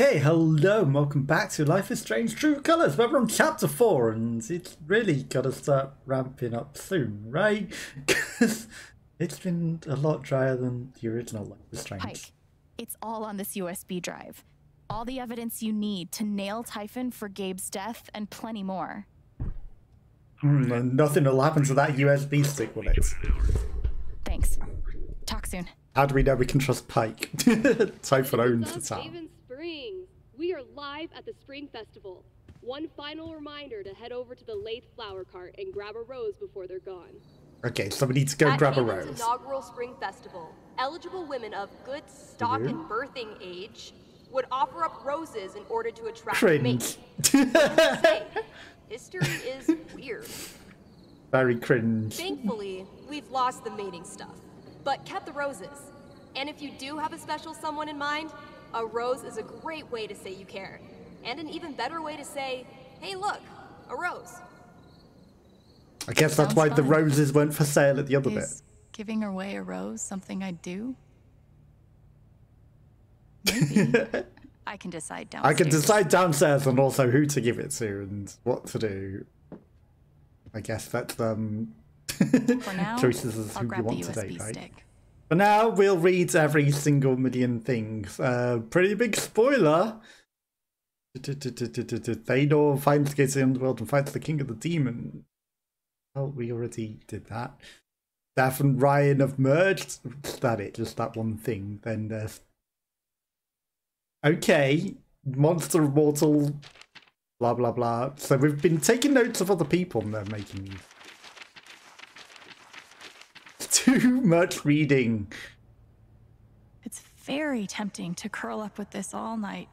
Okay, hello and welcome back to Life is Strange True Colours, where we're on chapter 4 and it's really got to start ramping up soon, right? Because it's been a lot drier than the original Life is Strange. Pike, it's all on this USB drive. All the evidence you need to nail Typhon for Gabe's death and plenty more. And nothing will happen to that USB stick, will it? Thanks. Talk soon. How do we know we can trust Pike? Typhon owns the town. Springs. We are live at the Spring Festival. One final reminder to head over to the Lathe Flower Cart and grab a rose before they're gone. Okay, so we need to go grab a rose. Inaugural Spring Festival, eligible women of good stock and birthing age would offer up roses in order to attract mates. History is weird. Very cringe. Thankfully, we've lost the mating stuff, but kept the roses. And if you do have a special someone in mind, a rose is a great way to say you care. And an even better way to say, hey look, a rose. I guess that's why the roses weren't for sale at the other bit. Giving away a rose something I'd do? Maybe. I can decide downstairs. I can decide downstairs and also who to give it to and what to do. I guess that's For now, choices as I'll who you grab want the today, USB right? stick. For now, we'll read every single million things. Pretty big spoiler. Thanor finds Gates in the world and fights the king of the demon. Oh, we already did that. Daff and Ryan have merged. Is that it? Just that one thing. Then there's... Okay. Monster Immortal. Blah, blah, blah. So we've been taking notes of other people and they're making these. Too much reading. It's very tempting to curl up with this all night.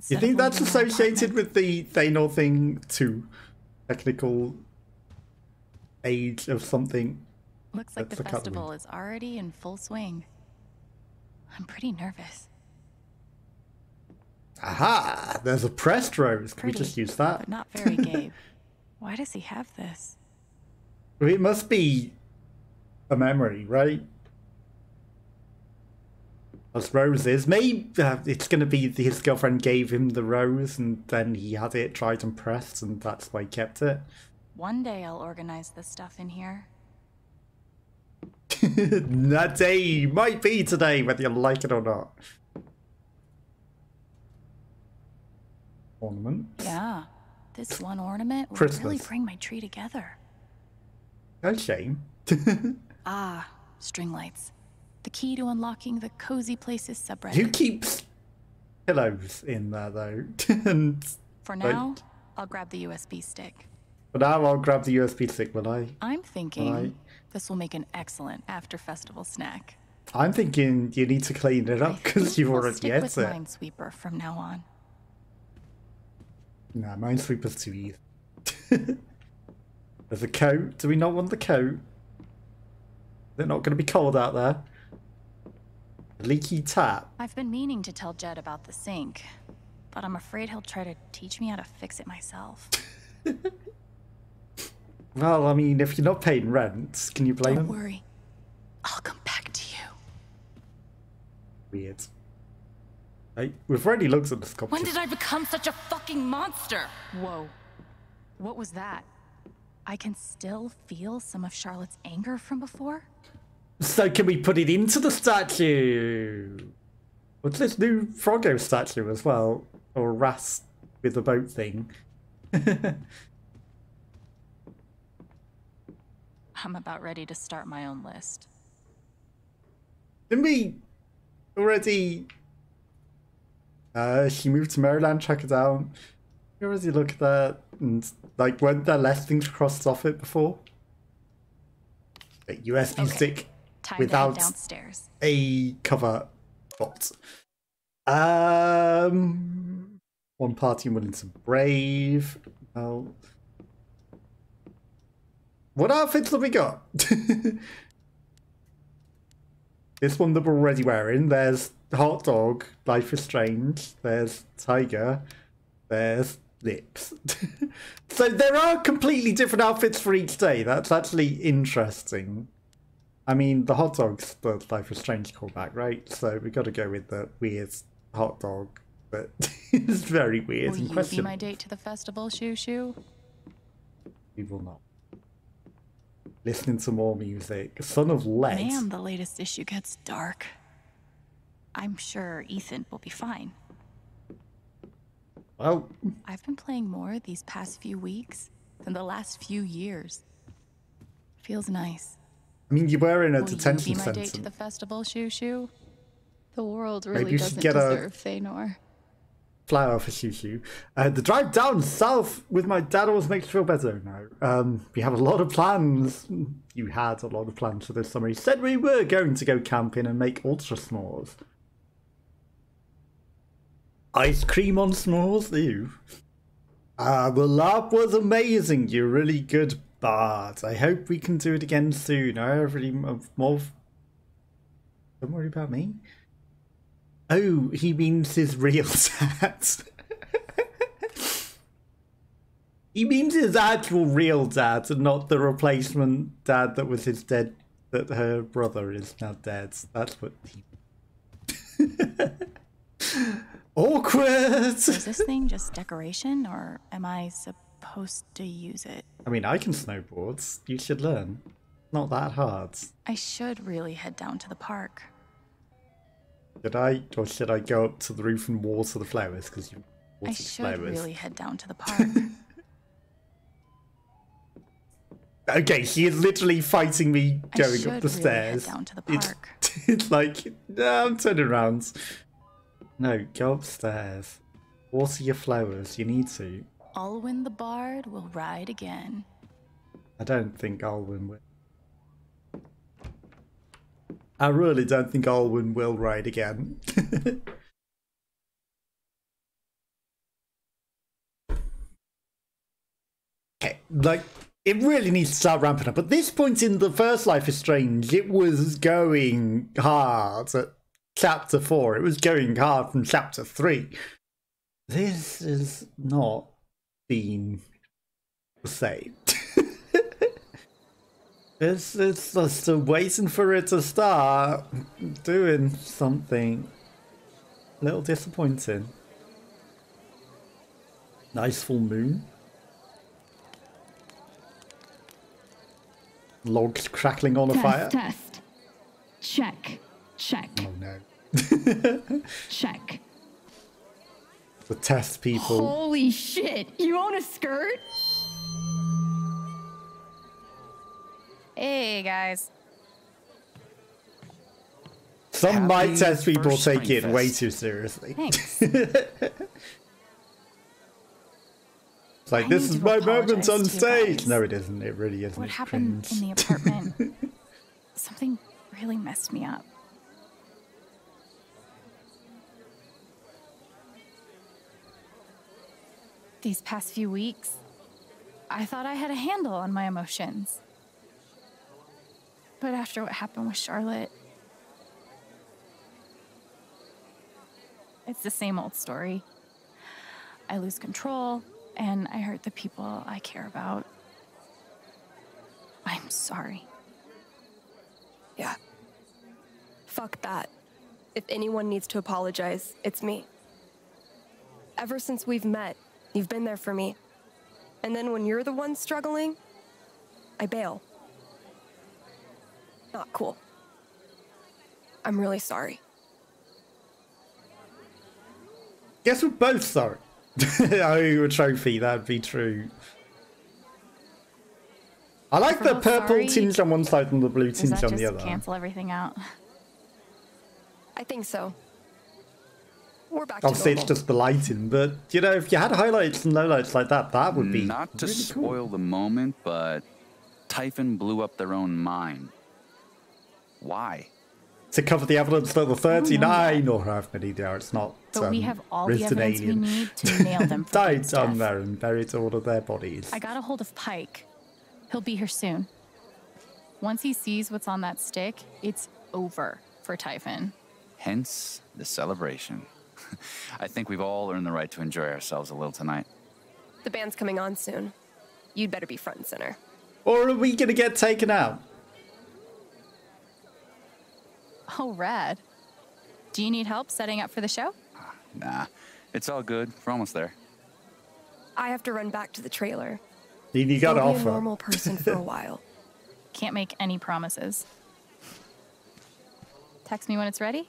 You think that's associated with the Thanor thing too? Technical age of something? Looks like the festival is already in full swing. I'm pretty nervous. Aha! There's a pressed rose. Can Pretty, we just use that? But not very Gabe. Why does he have this? It must be a memory, right? As roses. Maybe it's going to be his girlfriend gave him the rose and then he had it tried and pressed and that's why he kept it. One day I'll organize this stuff in here. That day might be today, whether you like it or not. Ornament. Yeah, this one ornament will Christmas. really bring my tree together. No shame. Ah, string lights. The key to unlocking the Cozy Places subreddit. Who keeps pillows in there though? And for now, I'll grab the USB stick. For now, I'll grab the USB stick, will I? I'm thinking this will make an excellent after-festival snack. I'm thinking you need to clean it up because you've already ate it. Stick with Minesweeper from now on. Nah, Minesweeper's too easy. There's a coat. Do we not want the coat? They're not going to be cold out there. Leaky tap. I've been meaning to tell Jed about the sink, but I'm afraid he'll try to teach me how to fix it myself. Well, I mean, if you're not paying rent, can you blame him? Don't worry. I'll come back to you. Weird. Hey, we've already looked at the sculpture. When did I become such a fucking monster? Whoa. What was that? I can still feel some of Charlotte's anger from before. So can we put it into the statue? What's this new Froggo statue as well? Or a Rast with the boat thing? I'm about ready to start my own list. Didn't we already... she moved to Maryland, track her down. We already looked at that, and like, weren't there less things crossed off it before? A USB stick without downstairs. a cover bot. One party willing to brave. Well, what outfits have we got? This one that we're already wearing. There's Hot Dog, Life is Strange. There's Tiger. There's Lips. So there are completely different outfits for each day. That's actually interesting. I mean, the hot dog's the Life is Strange callback, right? So we got to go with the weird hot dog but it's very weird Will and you be questionable. my date to the festival, Shoo Shoo? We will not. Listening to more music. Son of Lead. Man, the latest issue gets dark. I'm sure Ethan will be fine. Well, I've been playing more these past few weeks than the last few years. Feels nice. I mean, you were in a Will detention you be my center. date to the festival, Shoo Shoo? The world Maybe really you should doesn't get a- deserve Feanor. Flower for Shushu. The drive down south with my dad always makes me feel better now. We have a lot of plans. You had a lot of plans for this summer. He said we were going to go camping and make ultra s'mores. Ice cream on s'mores? Ew. The lab was amazing. You're really good bard. I hope we can do it again soon. I really more. Don't worry about me. Oh, he means his real dad. He means his actual real dad and not the replacement dad that was his dead, that her brother is now dead. That's what he... Awkward! Is this thing just decoration, or am I supposed to use it? I mean, I can snowboard. You should learn. Not that hard. I should really head down to the park. Should I? Or should I go up to the roof and water the flowers? Because you water I the should flowers. really head down to the park. Okay, she is literally fighting me going up the stairs. Head down to the park. It's like, no, I'm turning around. No, go upstairs. Water your flowers. You need to. Alwyn the Bard will ride again. I don't think Alwyn will. I really don't think Alwyn will ride again. Okay, like, it really needs to start ramping up. At this point in the first Life is Strange, it was going hard at chapter 4. It was going hard from chapter 3. This is not been the same. It's just waiting for it to start doing something a little disappointing. Nice full moon. Logs crackling on a fire. Test. Check. Check. Oh no. Check. The test people. Holy shit! You own a skirt? Hey, guys. Some Happy might test people first take it Springfest. way too seriously. Thanks. It's like, I this need is to my moment apologize on to you stage. guys. No, it isn't. It really isn't. What It's happened cringe. in the apartment? Something really messed me up. These past few weeks, I thought I had a handle on my emotions. But after what happened with Charlotte, it's the same old story. I lose control, and I hurt the people I care about. I'm sorry. Yeah. Fuck that. If anyone needs to apologize, it's me. Ever since we've met, you've been there for me. And then when you're the one struggling, I bail. Not cool. I'm really sorry. Guess we're both sorry. Oh, a trophy, that'd be true. I like We're the both purple sorry? tinge on one side and the blue Does tinge that on the just other. cancel everything out? I think so. We're back Obviously, to it's normal. just the lighting, but you know, if you had highlights and lowlights like that, that would be Not to really spoil the moment, but Typhon blew up their own mine. Why? to cover the evidence that the 39 or however many there are. It's not. But we have all the Resident evidence we Alien. need to nail them for Died Dave's down death. there and buried all of their bodies. I got a hold of Pike. He'll be here soon. Once he sees what's on that stick, it's over for Typhon. Hence the celebration. I think we've all earned the right to enjoy ourselves a little tonight. The band's coming on soon. You'd better be front and center. Or are we going to get taken out? Oh, rad. Do you need help setting up for the show? Nah, It's all good. We're almost there. I have to run back to the trailer. You got to I'll be a offer. normal person for a while. Can't make any promises. Text me when it's ready.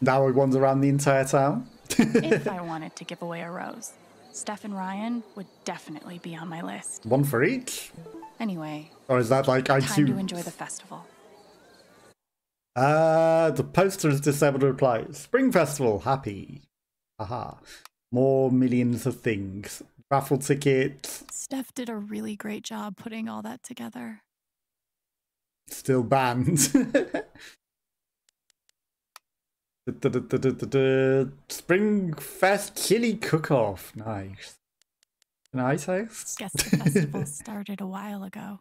Now we wander around the entire town. If I wanted to give away a rose, Steph and Ryan would definitely be on my list. One for each? Anyway, Or is that like I time to do? enjoy the festival. The poster is disabled to reply. Spring Festival, happy. Aha. More millions of things. Raffle tickets. Steph did a really great job putting all that together. Still banned. Spring Fest chili cook-off. Nice. Nice house. Guess the festival started a while ago.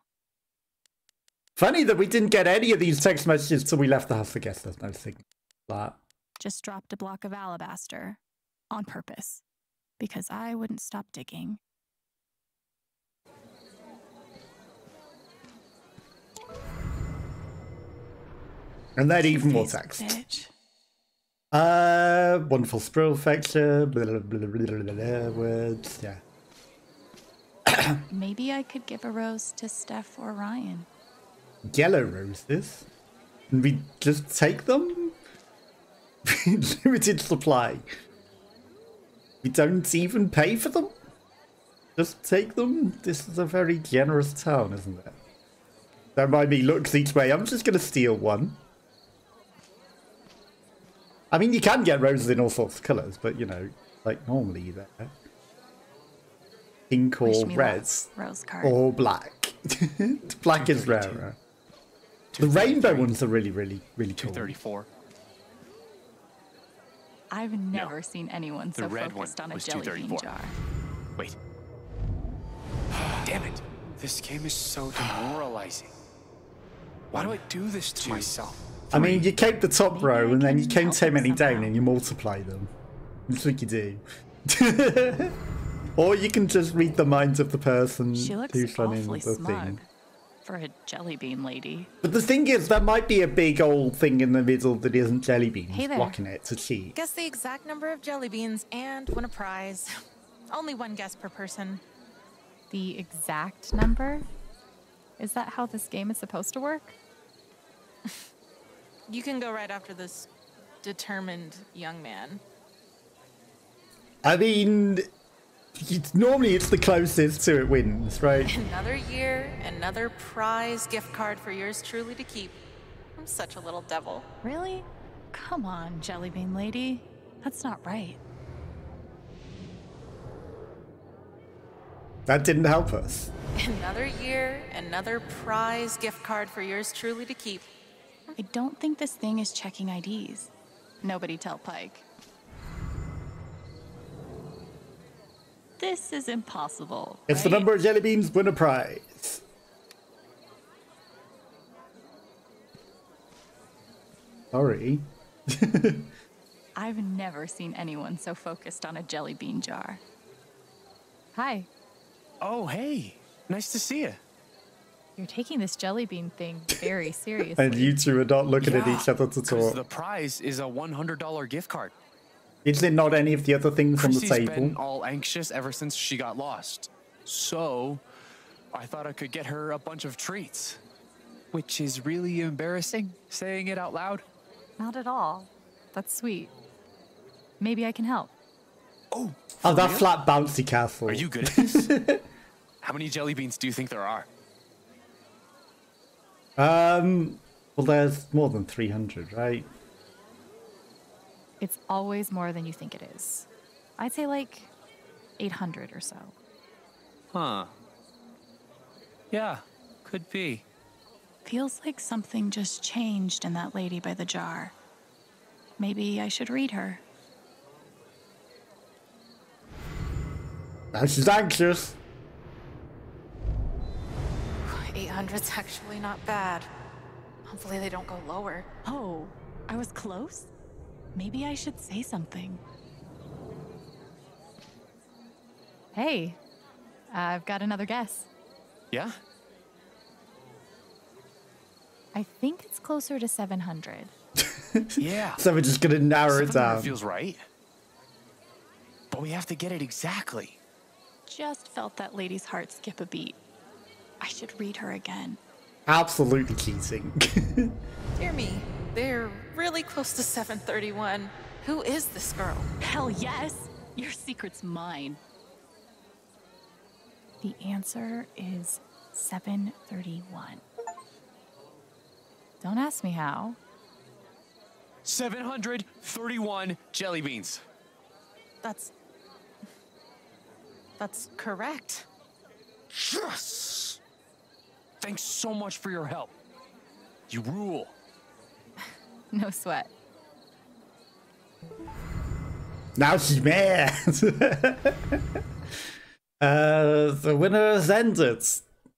Funny that we didn't get any of these text messages till we left the house. I guess there's no signal. That. Just dropped a block of alabaster. On purpose. Because I wouldn't stop digging. And then even more Two-faced text. bitch. Wonderful squirrel fetcher. Blah, blah, blah, blah, blah, blah, words. Yeah. Maybe I could give a rose to Steph or Ryan. Yellow roses. And we just take them? Limited supply. We don't even pay for them? Just take them? This is a very generous town, isn't it? Don't mind me looks each way. I'm just going to steal one. I mean, you can get roses in all sorts of colours, but, you know, like normally they're pink or red Rose card. or black. Black is rarer. The rainbow ones are really, really, really cool. 234. I've never seen anyone so The red focused one on a was jelly bean 234. jar. Wait. Damn it. This game is so demoralizing. Why do I do this to myself? I mean, you count the top Maybe row I and then you can count help so it many down somehow. and you multiply them. That's what you do. Or you can just read the minds of the person She looks who's running awfully the smug thing. for a jelly bean lady. But the thing is, there might be a big old thing in the middle that isn't jelly beans Hey there. blocking it to cheat. Guess the exact number of jelly beans and win a prize. Only one guess per person. The exact number? Is that how this game is supposed to work? You can go right after this determined young man. I mean, normally it's the closest to it wins, right? Another year, another prize gift card for yours truly to keep. I'm such a little devil. Really? Come on, jelly bean lady. That's not right. That didn't help us. Another year, another prize gift card for yours truly to keep. I don't think this thing is checking IDs. Nobody tell Pike. This is impossible. It's the right? number of jelly beans, win a prize. Sorry. I've never seen anyone so focused on a jelly bean jar. Hi. Oh, hey. Nice to see you. You're taking this jelly bean thing very seriously. And you two are not looking at each other to 'Cause talk. the prize is a $100 gift card. Is it not any of the other things on the Chrissy's table? been all anxious ever since she got lost. So, I thought I could get her a bunch of treats. Which is really embarrassing, saying it out loud. Not at all. That's sweet. Maybe I can help. Oh, Oh, that real? flat bouncy castle. Are you good at this? How many jelly beans do you think there are? Well, there's more than 300, right? It's always more than you think it is. I'd say like 800 or so. Huh. Yeah, could be. Feels like something just changed in that lady by the jar. Maybe I should read her. Now she's anxious. 800's actually not bad. Hopefully they don't go lower. Oh, I was close? Maybe I should say something. Hey, I've got another guess. Yeah? I think it's closer to 700. Yeah. So we're just going to narrow it 700 down. feels right. But we have to get it exactly. Just felt that lady's heart skip a beat. I should read her again. Absolutely cheating. Dear me, they're really close to 731. Who is this girl? Hell yes! Your secret's mine. The answer is 731. Don't ask me how. 731 jelly beans. That's correct. Yes! Thanks so much for your help. You rule. No sweat. Now she's mad. The winner has ended.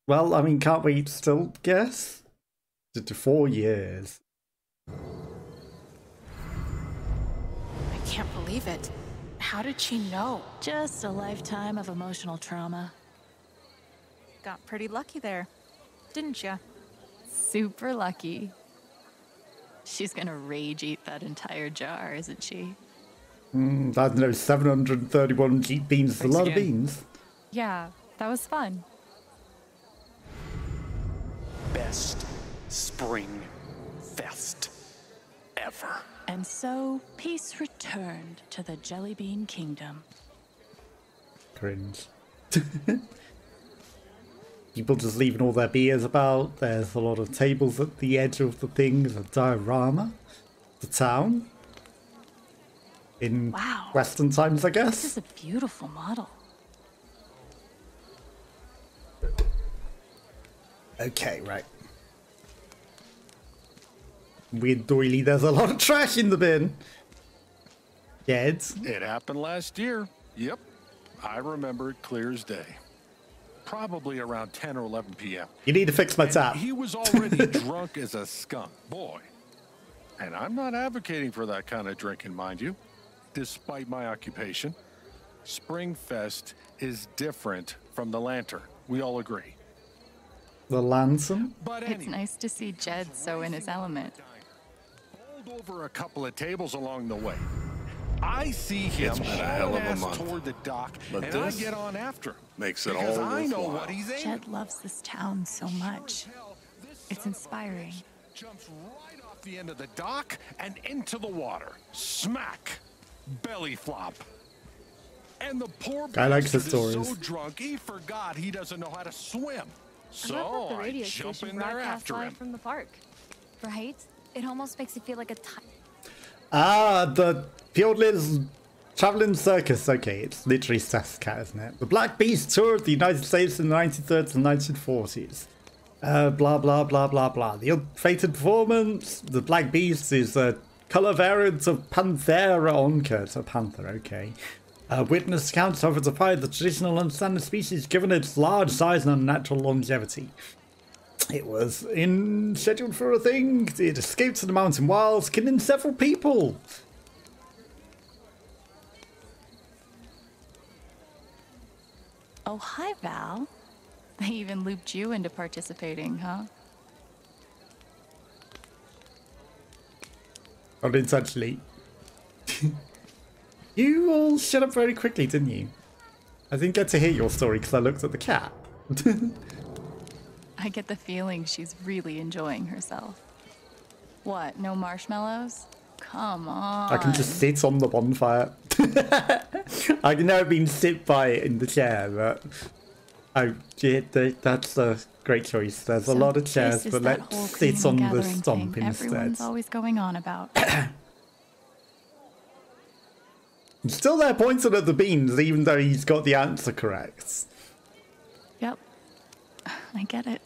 Well, I mean, can't we still guess? To 4 years. I can't believe it. How did she know? Just a lifetime of emotional trauma. Got pretty lucky there, didn't you? Super lucky. She's gonna rage eat that entire jar, isn't she? I don't know, 731 Jeep beans is a lot of again. beans. Yeah, that was fun. Best spring fest ever. And so, peace returned to the Jelly Bean Kingdom. Cringe. People just leaving all their beers about. There's a lot of tables at the edge of the thing. There's a diorama. The town. In Wow. Western times, I This guess. is a beautiful model. Okay, right. Weird doily, there's a lot of trash in the bin. Dead. It happened last year. Yep. I remember it clear as day. Probably around 10 or 11 p.m. You need to fix my And tap. he was already drunk as a skunk, boy. And I'm not advocating for that kind of drinking, mind you. Despite my occupation, Springfest is different from the lantern. We all agree. The lantern? But It's anyway, nice to see Jed so in his element. bowled over a couple of tables along the way. I see him It's been a hell of a ass month. toward the dock, But and I this get on after him. makes it Because all I know worthwhile. what he's aiming. Jed loves this town so much. It's inspiring. Jumps right off the end of the dock and into the water. Smack. Belly flop. And the poor I like the bastard is stories. so drunk he forgot he doesn't know how to swim. I love So that the I radio jump station in there broadcasts after live him. from the park. Right? It almost makes it feel like a Ah, the old little traveling circus. Okay, it's literally Saskat, isn't it? The Black Beast toured the United States in the 1930s and 1940s. Blah, blah, blah, blah, blah. The ill-fated performance. The Black Beast is a colour variant of Panthera onca. It's a panther, okay. Witness accounts offer to find the traditional understanding species given its large size and unnatural longevity. It was scheduled for a thing. It escaped to the mountain wilds, killing several people. Oh, hi, Val. They even looped you into participating, huh? Unintentionally. You all shut up very quickly, didn't you? I didn't get to hear your story because I looked at the cat. I get the feeling she's really enjoying herself. What, no marshmallows? Come on. I can just sit on the bonfire. I've never been sit by it in the chair, but that's a great choice. There's a lot of chairs, this but is that let's whole sit cleaning on and the gathering stump thing instead. Everyone's always going on about. He's still there pointing at the beans, even though he's got the answer correct. Yep. I get it.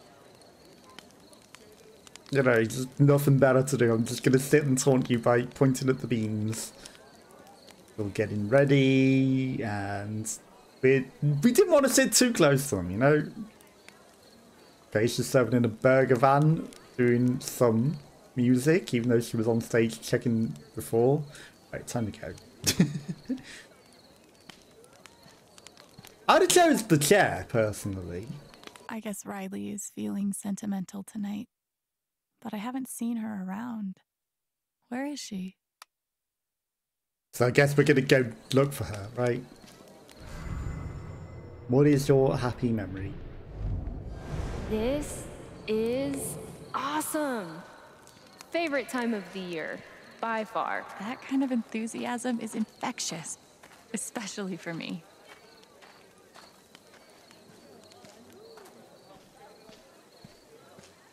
You know, just nothing better to do. I'm just going to sit and taunt you by pointing at the beans. We're getting ready, and we didn't want to sit too close to them, you know? Okay, she's serving in a burger van, doing some music, even though she was on stage checking before. Right, time to go. I'd have chose the chair, personally. I guess Riley is feeling sentimental tonight. But I haven't seen her around. Where is she? So I guess we're gonna go look for her, right? What is your happy memory? This is awesome. Favorite time of the year, by far. That kind of enthusiasm is infectious, especially for me.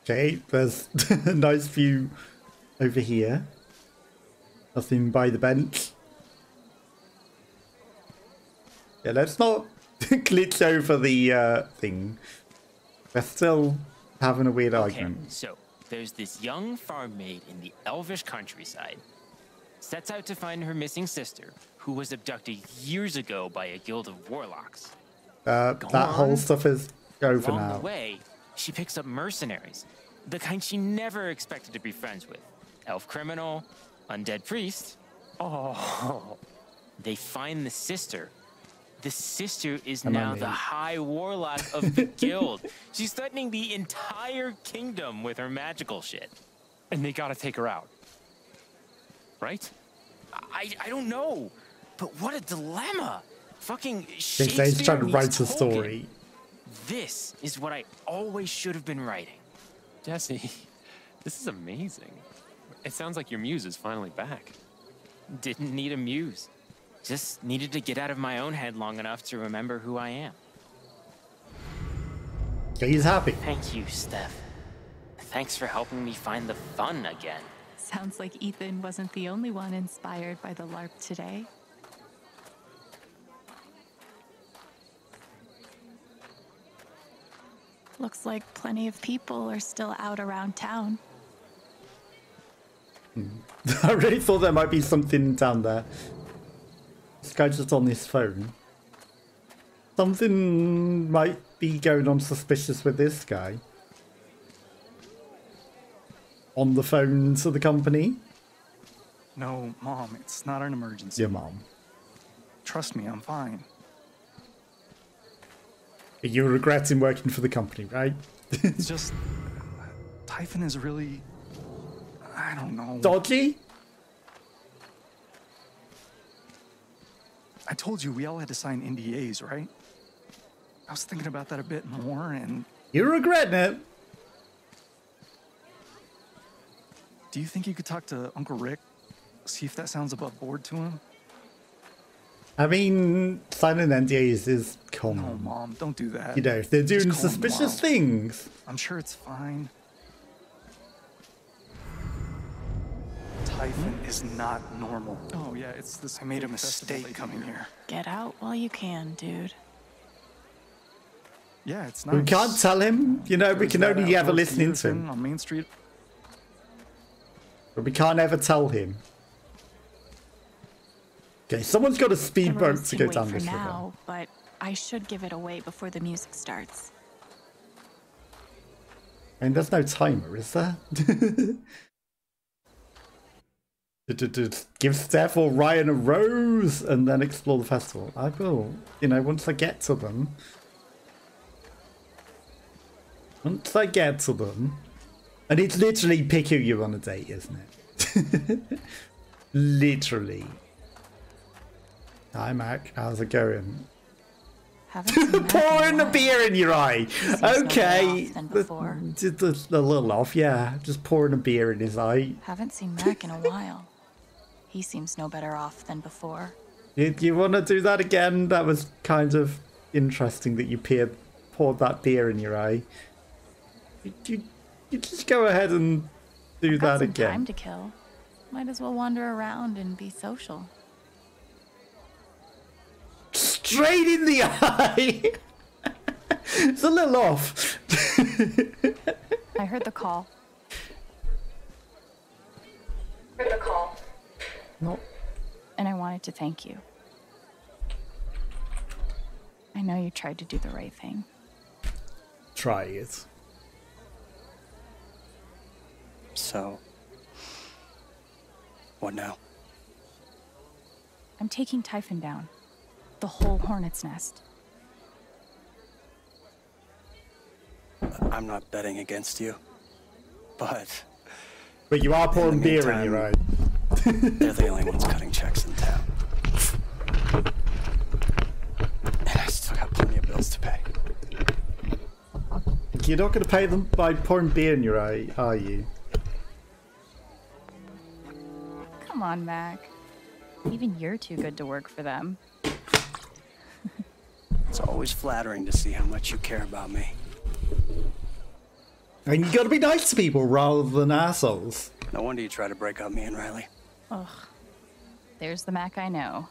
Okay, there's a nice view over here. Nothing by the bench. Yeah, let's not glitch over the thing. We're still having a weird argument. So, there's this young farm maid in the elvish countryside. Sets out to find her missing sister, who was abducted years ago by a guild of warlocks. That whole stuff is over Along now. the way, she picks up mercenaries, the kind she never expected to be friends with. Elf criminal, undead priest. Oh. They find the sister. The sister is now the high warlock of the guild. She's threatening the entire kingdom with her magical shit. And they gotta take her out. Right? I don't know. But what a dilemma. Fucking He's Shakespeare trying to write meets a Tolkien. story. This is what I always should have been writing. Jesse, this is amazing. It sounds like your muse is finally back. Didn't need a muse. Just needed to get out of my own head long enough to remember who I am. He's happy. Thank you, Steph. Thanks for helping me find the fun again. Sounds like Ethan wasn't the only one inspired by the LARP today. Looks like plenty of people are still out around town. I really thought there might be something down there. This guy's just on his phone. Something might be going on suspicious with this guy. On the phone to the company? No, Mom, it's not an emergency. Your mom. Trust me, I'm fine. You're regretting working for the company, right? It's just... Typhon is really... I don't know. Dodgy? I told you we all had to sign NDAs, right? I was thinking about that a bit more and... You're regretting it. Do you think you could talk to Uncle Rick? See if that sounds above board to him? I mean, signing NDAs is common. No, Mom, don't do that. You know, if they're doing Just call him suspicious tomorrow. things. I'm sure it's fine. Typhon is not normal. Oh, yeah, it's this. I made a mistake coming here. Get out while you can, dude. Yeah, it's not. We can't tell him. You know, we can only ever listen into him. On Main Street. But we can't ever tell him. Okay, someone's got a speedboat to go down for this river. now, but I should give it away before the music starts. And there's no timer, is there? Give Steph or Ryan a rose and then explore the festival. I will. You know, once I get to them. Once I get to them. And it's literally pick who you on a date, isn't it? Literally. Hi, Mac. How's it going? Pouring a beer in your eye. Okay. Just a little off, yeah. Just pouring a beer in his eye. Haven't seen Mac in a while. He seems no better off than before. You want to do that again? That was kind of interesting that you poured that beer in your eye. You just go ahead and do that Got some again. time to kill. Might as well wander around and be social. Straight in the eye! It's a little off. I heard the call. No. And I wanted to thank you. I know you tried to do the right thing. Try it. So, what now? I'm taking Typhon down. The whole hornet's nest. I'm not betting against you, but you are pouring beer in your eye. They're the only ones cutting checks in town. And I still got plenty of bills to pay. You're not going to pay them by pouring beer in your eye, are you? Come on, Mac. Even you're too good to work for them. It's always flattering to see how much you care about me. And you got to be nice to people rather than assholes. No wonder you try to break up me and Riley. Ugh. There's the Mac I know.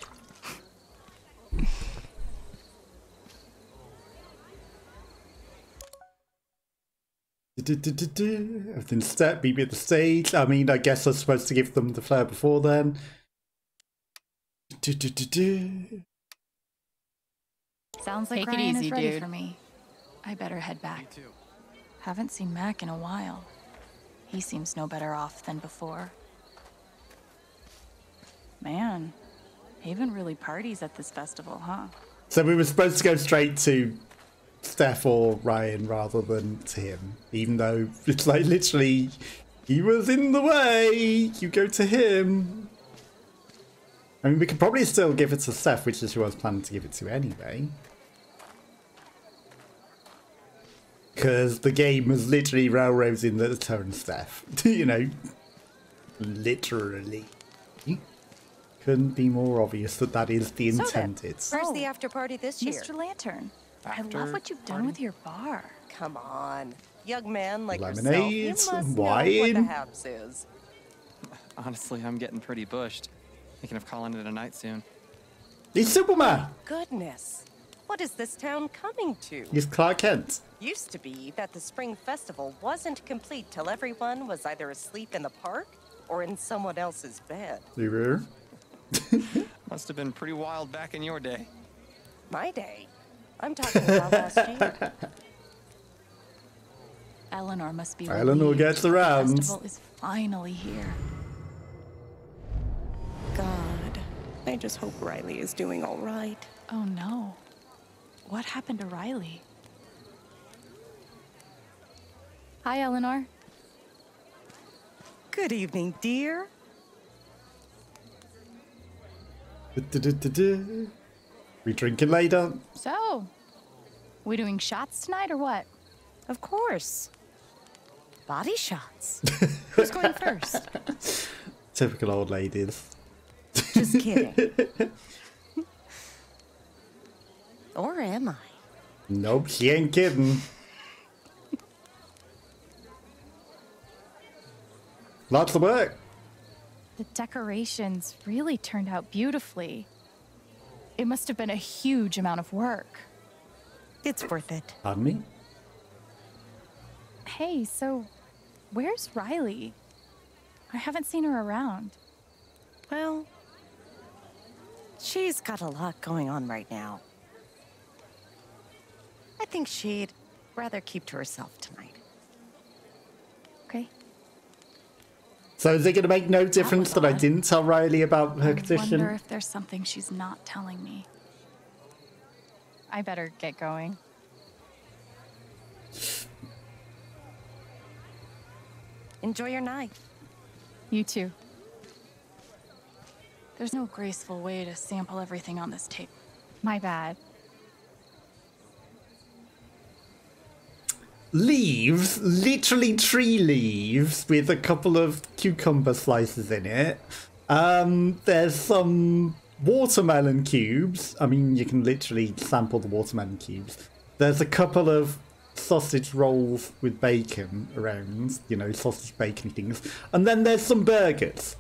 Everything's set, BB at the stage. I mean, I guess I was supposed to give them the flare before then. Sounds like Take it Ryan easy, is ready dude. for me. I better head back. Haven't seen Mac in a while. He seems no better off than before. Man, Haven really parties at this festival, huh? So we were supposed to go straight to Steph or Ryan rather than to him, even though it's like literally he was in the way. You go to him. I mean, we could probably still give it to Steph, which is who I was planning to give it to anyway. Because the game was literally railroading the turn Steph. You know, literally. Couldn't be more obvious that that is the intended. Where's the after party this year? Mr. Lantern, I After love what you've done with your bar. Come on. Young man like Lemonade, yourself, you must wine. know what the haps is. Honestly, I'm getting pretty bushed. Thinking of calling it a night soon. He's Superman! Goodness. What is this town coming to? He's Clark Kent. Used to be that the spring festival wasn't complete till everyone was either asleep in the park or in someone else's bed. You were? Must have been pretty wild back in your day. My day? I'm talking about last year. Eleanor must be Eleanor relieved gets that the around. festival is finally here. God, I just hope Riley is doing all right. Oh no. What happened to Riley? Hi, Eleanor. Good evening, dear. We drinking later? So, we doing shots tonight or what? Of course. Body shots. Who's going first? Typical old ladies. Just kidding. Or am I? Nope, she ain't kidding. Lots of work. The decorations really turned out beautifully. It must have been a huge amount of work. It's worth it. Pardon me? Hey, so where's Riley? I haven't seen her around. Well, she's got a lot going on right now. I think she'd rather keep to herself tonight. Okay. So is it going to make no difference that I didn't tell Riley about her I condition? wonder if there's something she's not telling me. I better get going. Enjoy your night. You too. There's no graceful way to sample everything on this tape. My bad. Leaves, literally tree leaves with a couple of cucumber slices in it. There's some watermelon cubes. I mean, you can literally sample the watermelon cubes. There's a couple of sausage rolls with bacon around, you know, sausage bacon things. And then there's some burgers.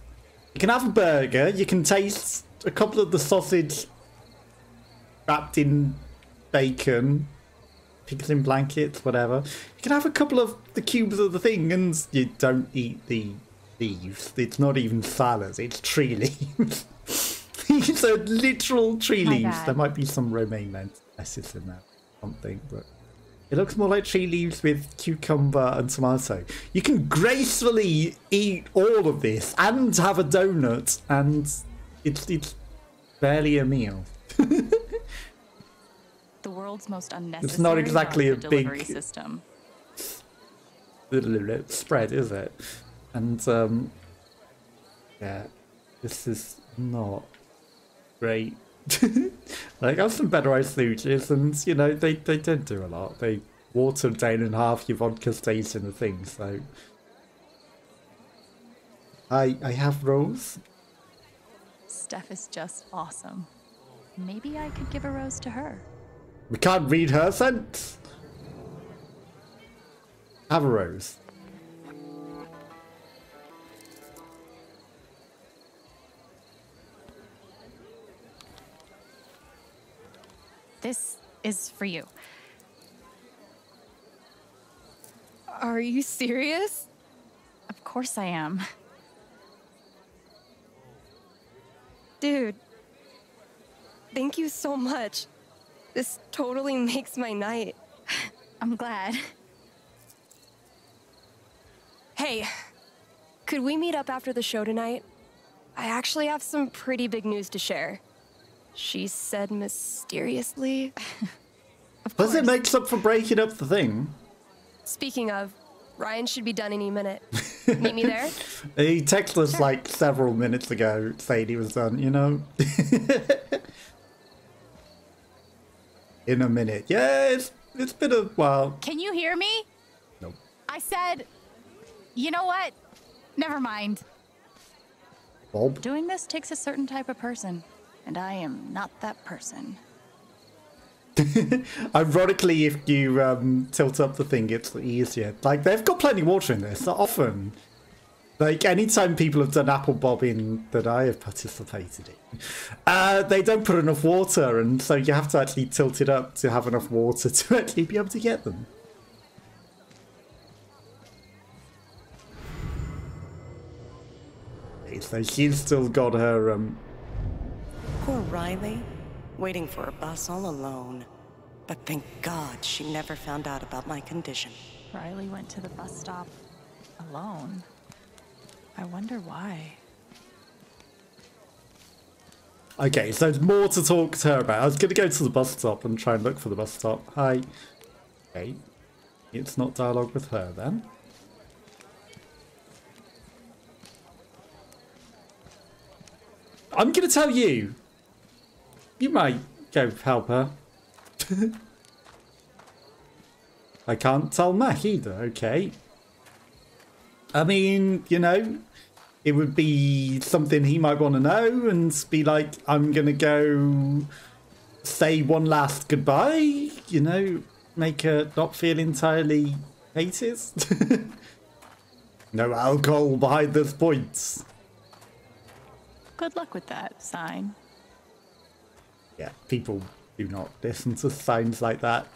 You can have a burger, you can taste a couple of the sausage wrapped in bacon, pigs in blankets, whatever. You can have a couple of the cubes of the thing and you don't eat the leaves. It's not even salad, it's tree leaves. These are literal tree My leaves. bad. There might be some romaine lettuce in there, something, but it looks more like tree leaves with cucumber and tomato. You can gracefully eat all of this and have a donut, and it's barely a meal. The world's most unnecessary. It's not exactly a delivery big system. spread, is it? And yeah, This is not great. Like, I have some better ice luges, and, you know, they don't do a lot. They water down in half, your vodka stays in the thing, so... I have Rose. Steph is just awesome. Maybe I could give a rose to her. We can't read her sense. Have a rose. This is for you. Are you serious? Of course I am. Dude, thank you so much. This totally makes my night. I'm glad. Hey, could we meet up after the show tonight? I actually have some pretty big news to share. She said mysteriously. Does it make up for breaking up the thing? Speaking of, Ryan should be done any minute. Meet me there? He texted us like several minutes ago saying he was done, you know? In a minute. Yeah, it's been a while. Can you hear me? Nope. I said, you know what? Never mind. Bob? Doing this takes a certain type of person, and I am not that person. Ironically, if you tilt up the thing, it's easier. Like, they've got plenty of water in this. Often, like, anytime people have done apple bobbing that I have participated in, they don't put enough water, and so you have to actually tilt it up to have enough water to actually be able to get them. Okay, so she's still got her, Poor Riley, waiting for a bus all alone. But thank God she never found out about my condition. Riley went to the bus stop alone. I wonder why. Okay, so there's more to talk to her about. I was going to go to the bus stop and try and look for the bus stop. Hi. Okay. It's not dialogue with her then. I'm going to tell you. You might go help her. I can't tell Mac either, okay. I mean, you know, it would be something he might want to know and be like, I'm going to go say one last goodbye, you know, make her not feel entirely hated. No alcohol behind this point. Good luck with that, sign. Yeah, people do not listen to signs like that.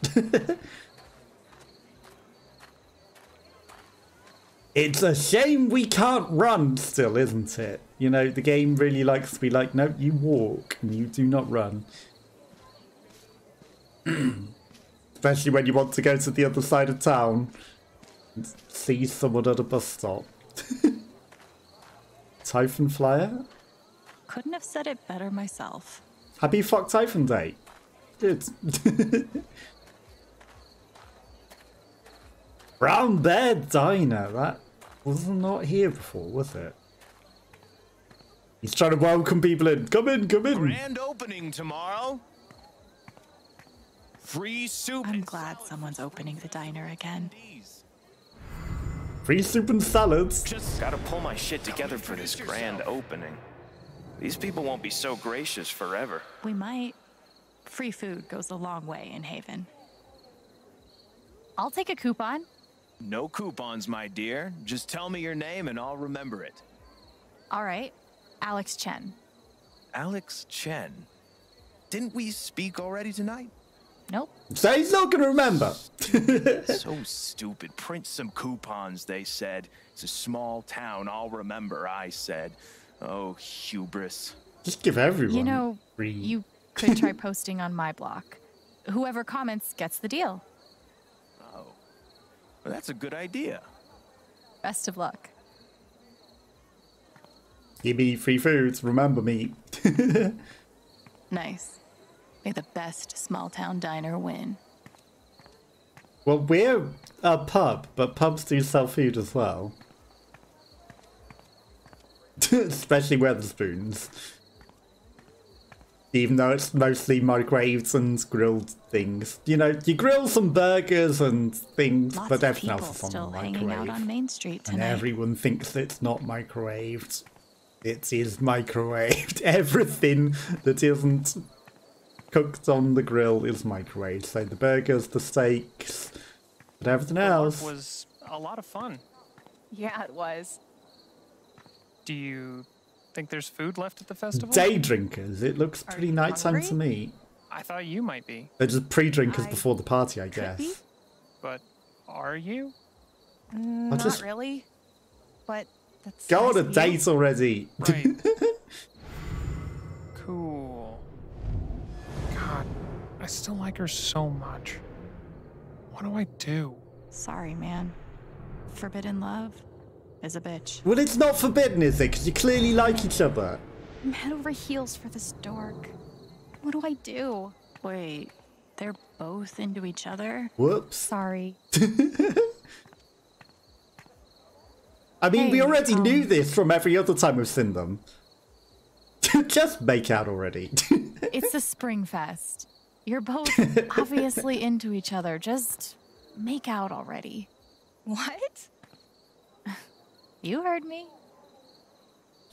It's a shame we can't run still, isn't it? You know, the game really likes to be like, no, you walk and you do not run. Especially when you want to go to the other side of town and see someone at a bus stop. Typhon Flyer? Couldn't have said it better myself. Happy Fuck Typhon Day. Good. Brown Bear Diner. That was not here before, was it? He's trying to welcome people in. Come in, come in. Grand opening tomorrow. Free soup. I'm glad someone's opening the diner again. Free soup and salads. Just gotta pull my shit together for this grand opening. These people won't be so gracious forever. We might. Free food goes a long way in Haven. I'll take a coupon. No coupons, my dear. Just tell me your name and I'll remember it. All right. Alex Chen. Alex Chen. Didn't we speak already tonight? Nope. So he's not going to remember. So stupid. Print some coupons, they said. It's a small town. I'll remember, I said. Oh, hubris. Just give everyone. You know, free. you could try posting on my block. Whoever comments gets the deal. Oh. Well, that's a good idea. Best of luck. Give me free foods. Remember me. Nice. May the best small town diner win. Well, we're a pub, but pubs do sell food as well. Especially Weatherspoons. Even though it's mostly microwaved and grilled things. You know, you grill some burgers and things, Lots but of everything people else is on the still microwave. hanging out on Main Street And tonight. everyone thinks it's not microwaved. It is microwaved. Everything that isn't cooked on the grill is microwaved. So the burgers, the steaks, but everything else. Was a lot of fun. Yeah, it was. Do you think there's food left at the festival? Day drinkers. It looks pretty nighttime to me. I thought you might be. They're just pre-drinkers before the party, I guess. But are you? Not just- really. But that's Go nice on a of you. date already. Right. Cool. God, I still like her so much. What do I do? Sorry, man. Forbidden love is a bitch. Well, it's not forbidden, is it? Because you clearly like each other. I'm head over heels for this dork. What do I do? Wait, they're both into each other? Whoops. Sorry. I mean, we Hey, already knew this from every other time we've seen them. Just make out already. It's the Spring Fest. You're both obviously into each other. Just make out already. What? You heard me.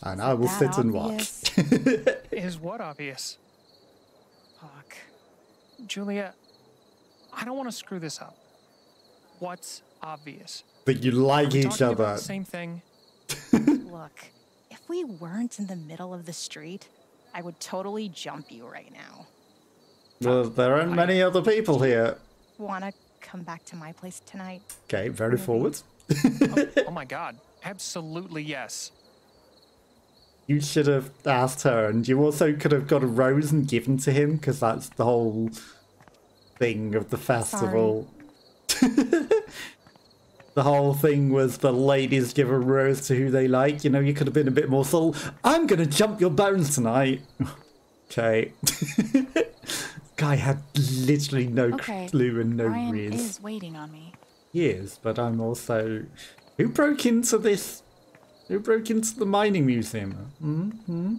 And I will that sit and obvious? watch. Is what obvious? Fuck. Julia, I don't want to screw this up. What's obvious? That you like Are we each talking about other. the same thing? Look, if we weren't in the middle of the street, I would totally jump you right now. Well, there aren't many other people here. Wanna come back to my place tonight? Okay, very forward. Oh my god. Absolutely yes. You should have asked her, and you also could have got a rose and given to him, because that's the whole thing of the festival. The whole thing was the ladies give a rose to who they like. You know, you could have been a bit more subtle. I'm going to jump your bones tonight. Okay. Guy had literally no Okay, clue and no Ryan riz. is waiting on me. He is, but I'm also... Who broke into this? Who broke into the mining museum? Mm-hmm.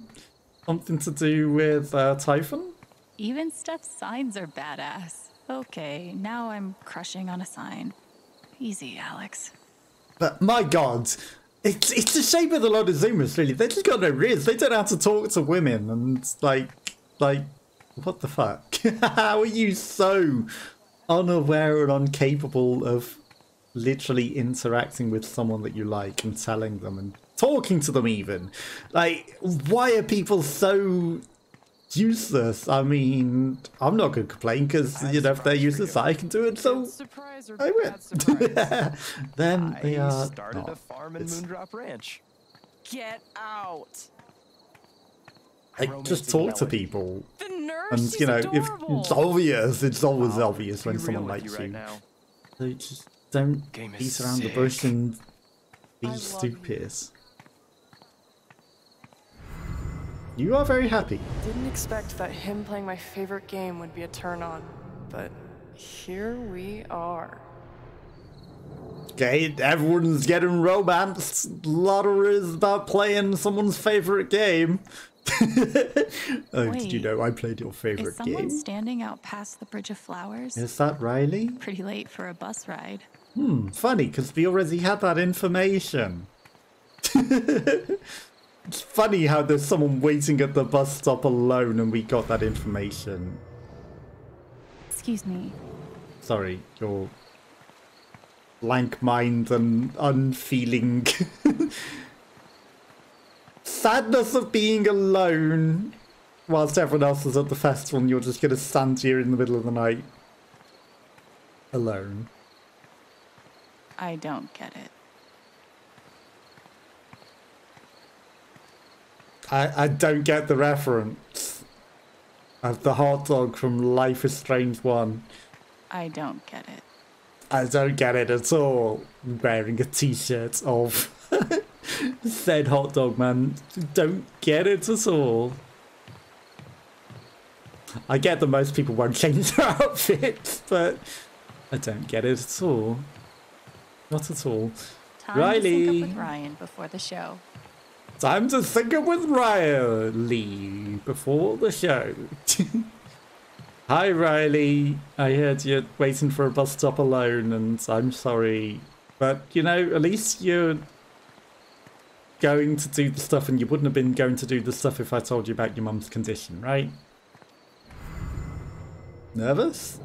Something to do with Typhon? Even Steph's signs are badass. Okay, now I'm crushing on a sign. Easy, Alex. But my god, it's a shame with a lot of Zoomers, really. They just got no riz. They don't know how to talk to women, and like, what the fuck? How are you so unaware and incapable of literally interacting with someone that you like and telling them and talking to them even? Like, why are people so useless? I mean, I'm not going to complain because, you know, if they're useless, I can do it, so I win. Then they are started not. a farm in It's- Moondrop Ranch. Get out! I just talk to people. The nurse, And, she's you know, if adorable. it's obvious, it's always obvious when be someone real with likes you right you. now. So just don't Game is beat around the sick. bush and be I love stupid. You are very happy. Didn't expect that him playing my favorite game would be a turn on, but here we are. Okay, everyone's getting romanced. A lot of it is about playing someone's favorite game. Oh, did you Wait, know I played your Is favorite someone game? standing out past the Bridge of Flowers? Is that Riley? Pretty late for a bus ride. Funny, because we already had that information. It's funny how there's someone waiting at the bus stop alone and we got that information. Excuse me. Sorry, your blank mind and unfeeling sadness of being alone whilst everyone else is at the festival and you're just going to stand here in the middle of the night alone. I don't get it. I don't get the reference of the hot dog from Life is Strange 1. I don't get it. I don't get it at all. I'm wearing a t-shirt of said hot dog man. Don't get it at all. I get that most people won't change their outfits, but I don't get it at all. Not at all. Time to sync up with Ryan before the show. Time to sync up with Riley before the show. Hi Riley, I heard you're waiting for a bus stop alone and I'm sorry. But, you know, at least you're going to do the stuff and you wouldn't have been going to do the stuff if I told you about your mum's condition, right? Nervous?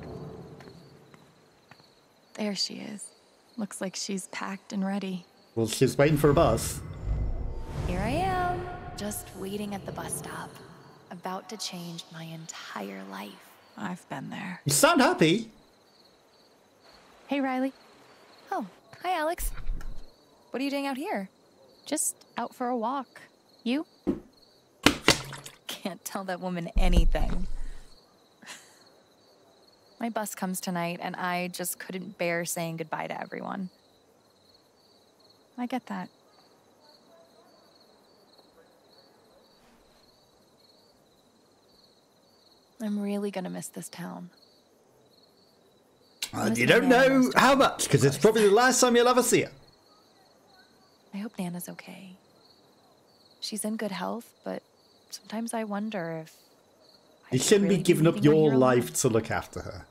There she is. Looks like she's packed and ready. Well, she's waiting for a bus. Here I am, just waiting at the bus stop. About to change my entire life. I've been there. You sound happy. Hey, Riley. Oh, hi, Alex. What are you doing out here? Just out for a walk. You? Can't tell that woman anything. My bus comes tonight, and I just couldn't bear saying goodbye to everyone. I get that. I'm really gonna miss this town. You don't know how much, because it's probably the last time you'll ever see her. I hope Nana's okay. She's in good health, but sometimes I wonder if... You shouldn't be giving up your life to look after her.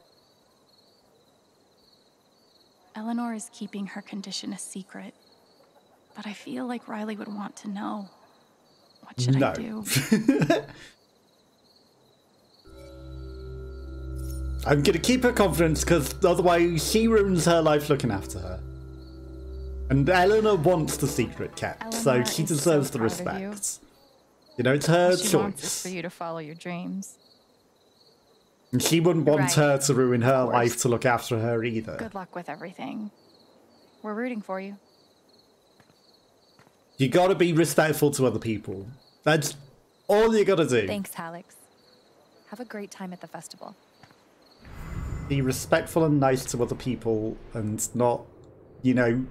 Eleanor is keeping her condition a secret, but I feel like Riley would want to know. What should I do? I'm going to keep her confidence because otherwise she ruins her life looking after her. And Eleanor wants the secret kept, so she deserves the respect. You know, it's her choice. She wants is for you to follow your dreams. And she wouldn't want her to ruin her life to look after her either. Good luck with everything. We're rooting for you. You gotta be respectful to other people. That's all you gotta do. Thanks, Alex. Have a great time at the festival. Be respectful and nice to other people and not, you know,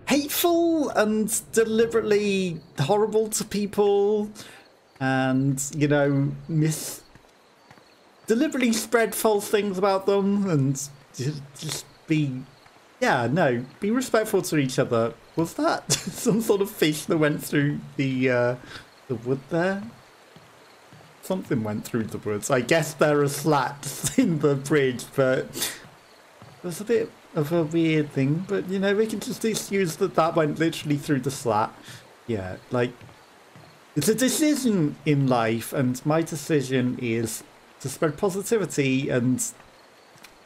hateful and deliberately horrible to people and, you know, deliberately spread false things about them and just be, be respectful to each other. Was that some sort of fish that went through the wood there? Something went through the woods. I guess there are slats in the bridge, but there's a bit of a weird thing. But, you know, we can just excuse that went literally through the slat. Yeah, like, it's a decision in life, and my decision is to spread positivity and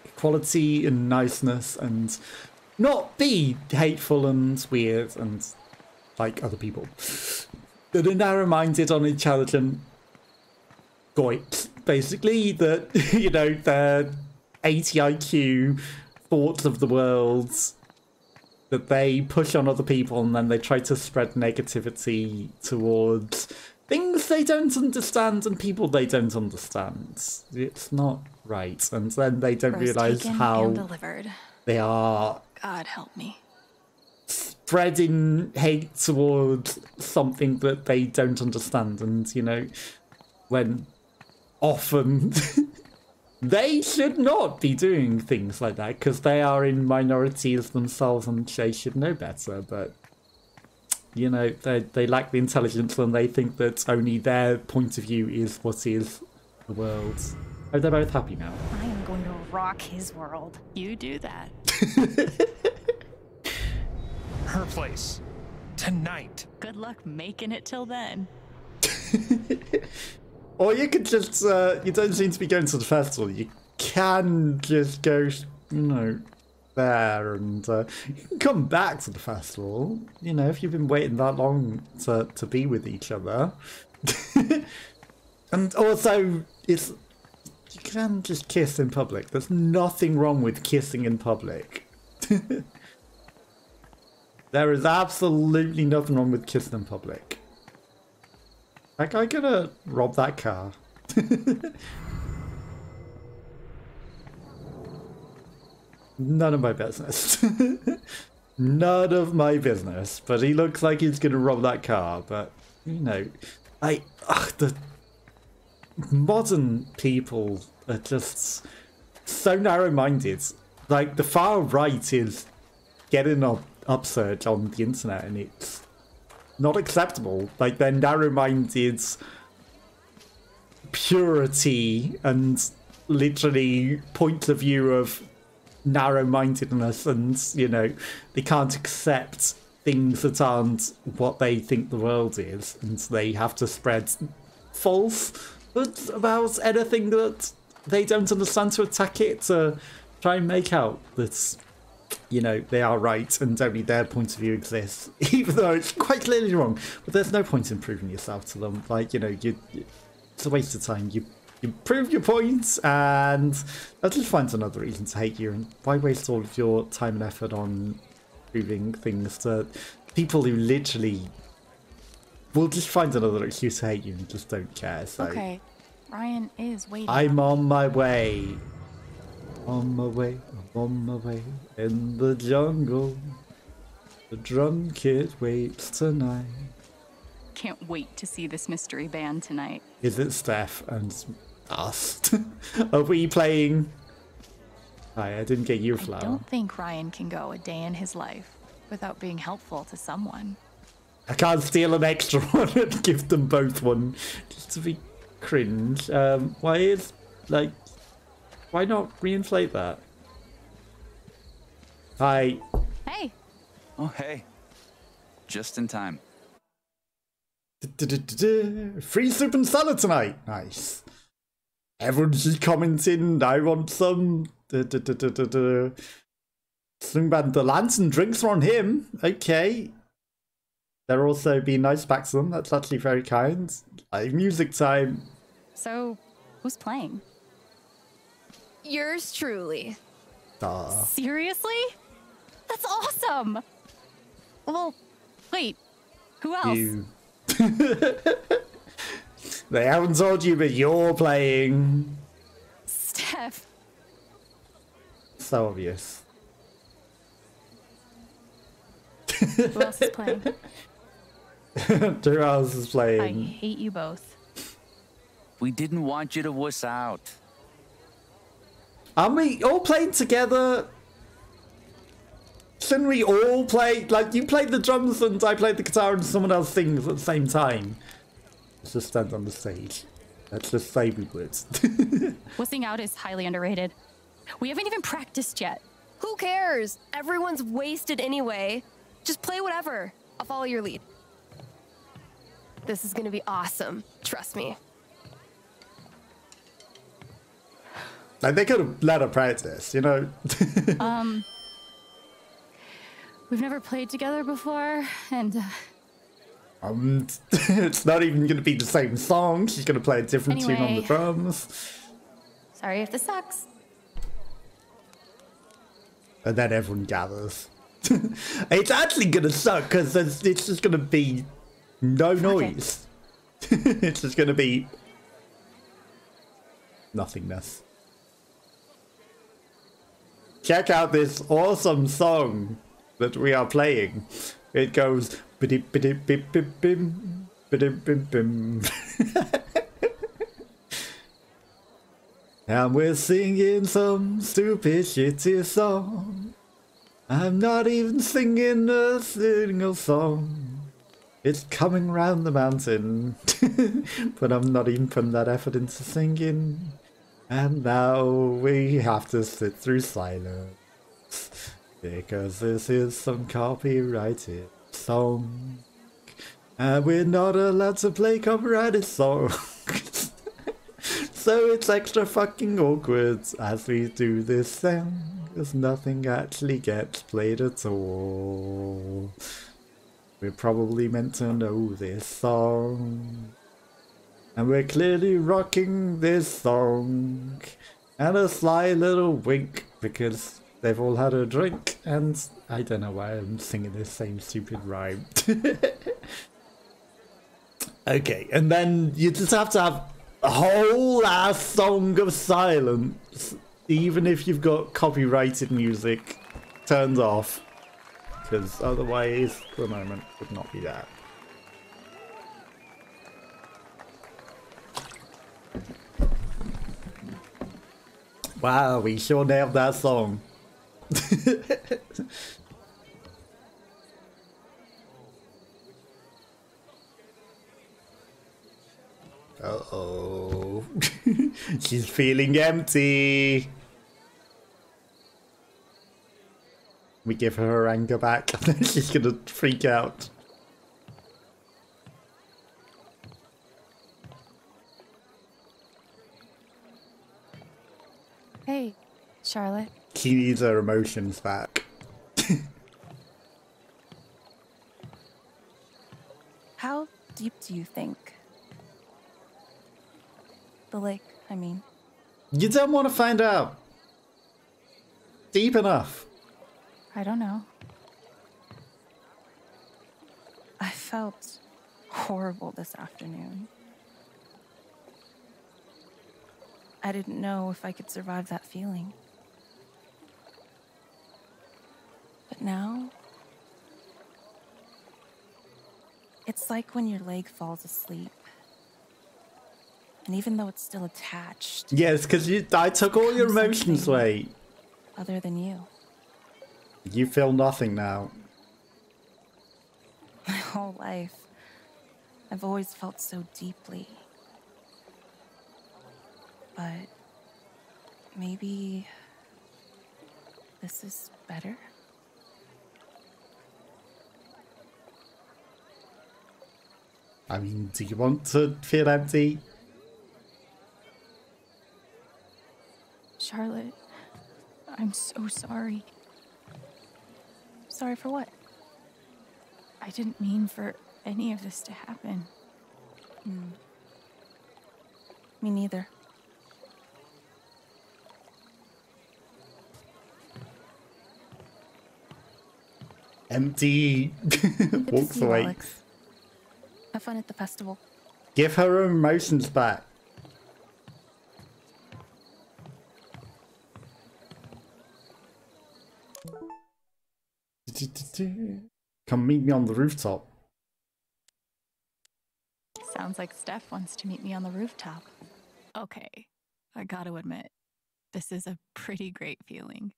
equality and niceness and not be hateful and weird and like other people that are narrow-minded, unintelligent goits, basically, that, you know, their 80 IQ thoughts of the world that they push on other people and then they try to spread negativity towards things they don't understand and people they don't understand. It's not right. And then they don't realise how they are God help me. Spreading hate towards something that they don't understand. And, you know, when often they should not be doing things like that because they are in minorities themselves and they should know better. But, you know, they lack the intelligence and they think that only their point of view is what is the world. Oh, they're both happy now. I am going to rock his world. You do that. Her place. Tonight. Good luck making it till then. Or you could just, you don't seem to be going to the festival. You can just go, you know, there and you can come back to the festival. You know, if you've been waiting that long to be with each other. And also, you can just kiss in public. There's nothing wrong with kissing in public. There is absolutely nothing wrong with kissing in public. That guy gonna rob that car. None of my business. None of my business. But he looks like he's gonna rob that car. But, you know, the modern people are just so narrow-minded. Like, the far right is getting an upsurge on the internet, and it's not acceptable. Like, their narrow-minded purity and literally point of view of narrow-mindedness, and, you know, they can't accept things that aren't what they think the world is, and they have to spread falsehoods about anything that they don't understand to attack it, to try and make out that, you know, they are right and only their point of view exists, even though it's quite clearly wrong. But there's no point in proving yourself to them. Like, you know, it's a waste of time. You prove your points, and they'll just find another reason to hate you. And why waste all of your time and effort on proving things to people who literally will just find another excuse to hate you and just don't care? So Okay, Ryan is waiting. I'm on my way. On my way, I'm on my way in the jungle. The drum kit waits tonight. Can't wait to see this mystery band tonight. Is it Steph and us? Are we playing? Hi, I didn't get you a flower. I don't think Ryan can go a day in his life without being helpful to someone. I can't steal an extra one and give them both one just to be cringe. Why not reinflate that? Hi. Hey. Oh, hey. Just in time. Free soup and salad tonight. Nice. Everyone's just commenting, I want some. Swing band, the lantern drinks are on him. Okay. They're also being nice back to them. That's actually very kind. Music time. So, who's playing? Yours truly. Seriously? That's awesome! Well, wait. Who else? You. They haven't told you, but you're playing. Steph. So obvious. Who else is playing? Who else is playing? I hate you both. We didn't want you to wuss out. Aren't we all playing together? Shouldn't we all play? Like, you played the drums and I played the guitar and someone else sings at the same time. Let's just stand on the stage. Let's just say we would. Wussing out is highly underrated. We haven't even practiced yet. Who cares? Everyone's wasted anyway. Just play whatever. I'll follow your lead. This is gonna be awesome. Trust me. Like, they could have let her practice, you know? We've never played together before, and it's not even going to be the same song. She's going to play a different tune on the Anyway. drums. sorry if this sucks. And then everyone gathers. It's actually going to suck because it's just going to be no noise. It's just going to be nothingness. Check out this awesome song that we are playing. It goes bidip bidip bip bip bim bidip bim bim. And we're singing some stupid shitty song. I'm not even singing a single song. It's coming round the mountain. But I'm not even putting that effort into singing. And now we have to sit through silence. Because this is some copyrighted song. And we're not allowed to play copyrighted songs. So it's extra fucking awkward as we do this thing. Because nothing actually gets played at all. We're probably meant to know this song. And we're clearly rocking this song. And a sly little wink because they've all had a drink. And I don't know why I'm singing this same stupid rhyme. Okay, and then you just have to have a whole ass song of silence. Even if you've got copyrighted music turned off. Because otherwise, the moment would not be that. Wow, we sure nailed that song. Uh-oh. She's feeling empty. We give her her anger back, and then she's gonna freak out. Hey, Charlotte. She needs her emotions back. How deep do you think? The lake, I mean. You don't want to find out. Deep enough. I don't know. I felt horrible this afternoon. I didn't know if I could survive that feeling. But now, it's like when your leg falls asleep. And even though it's still attached... Yes, because I took all your emotions away. Other than you. You feel nothing now. My whole life, I've always felt so deeply. But maybe this is better? I mean, do you want to feel empty? Charlotte, I'm so sorry. Sorry for what? I didn't mean for any of this to happen. Me neither. Empty. Walks away. Alex. Have fun at the festival. Give her her emotions back. Come meet me on the rooftop. Sounds like Steph wants to meet me on the rooftop. Okay, I gotta admit, this is a pretty great feeling.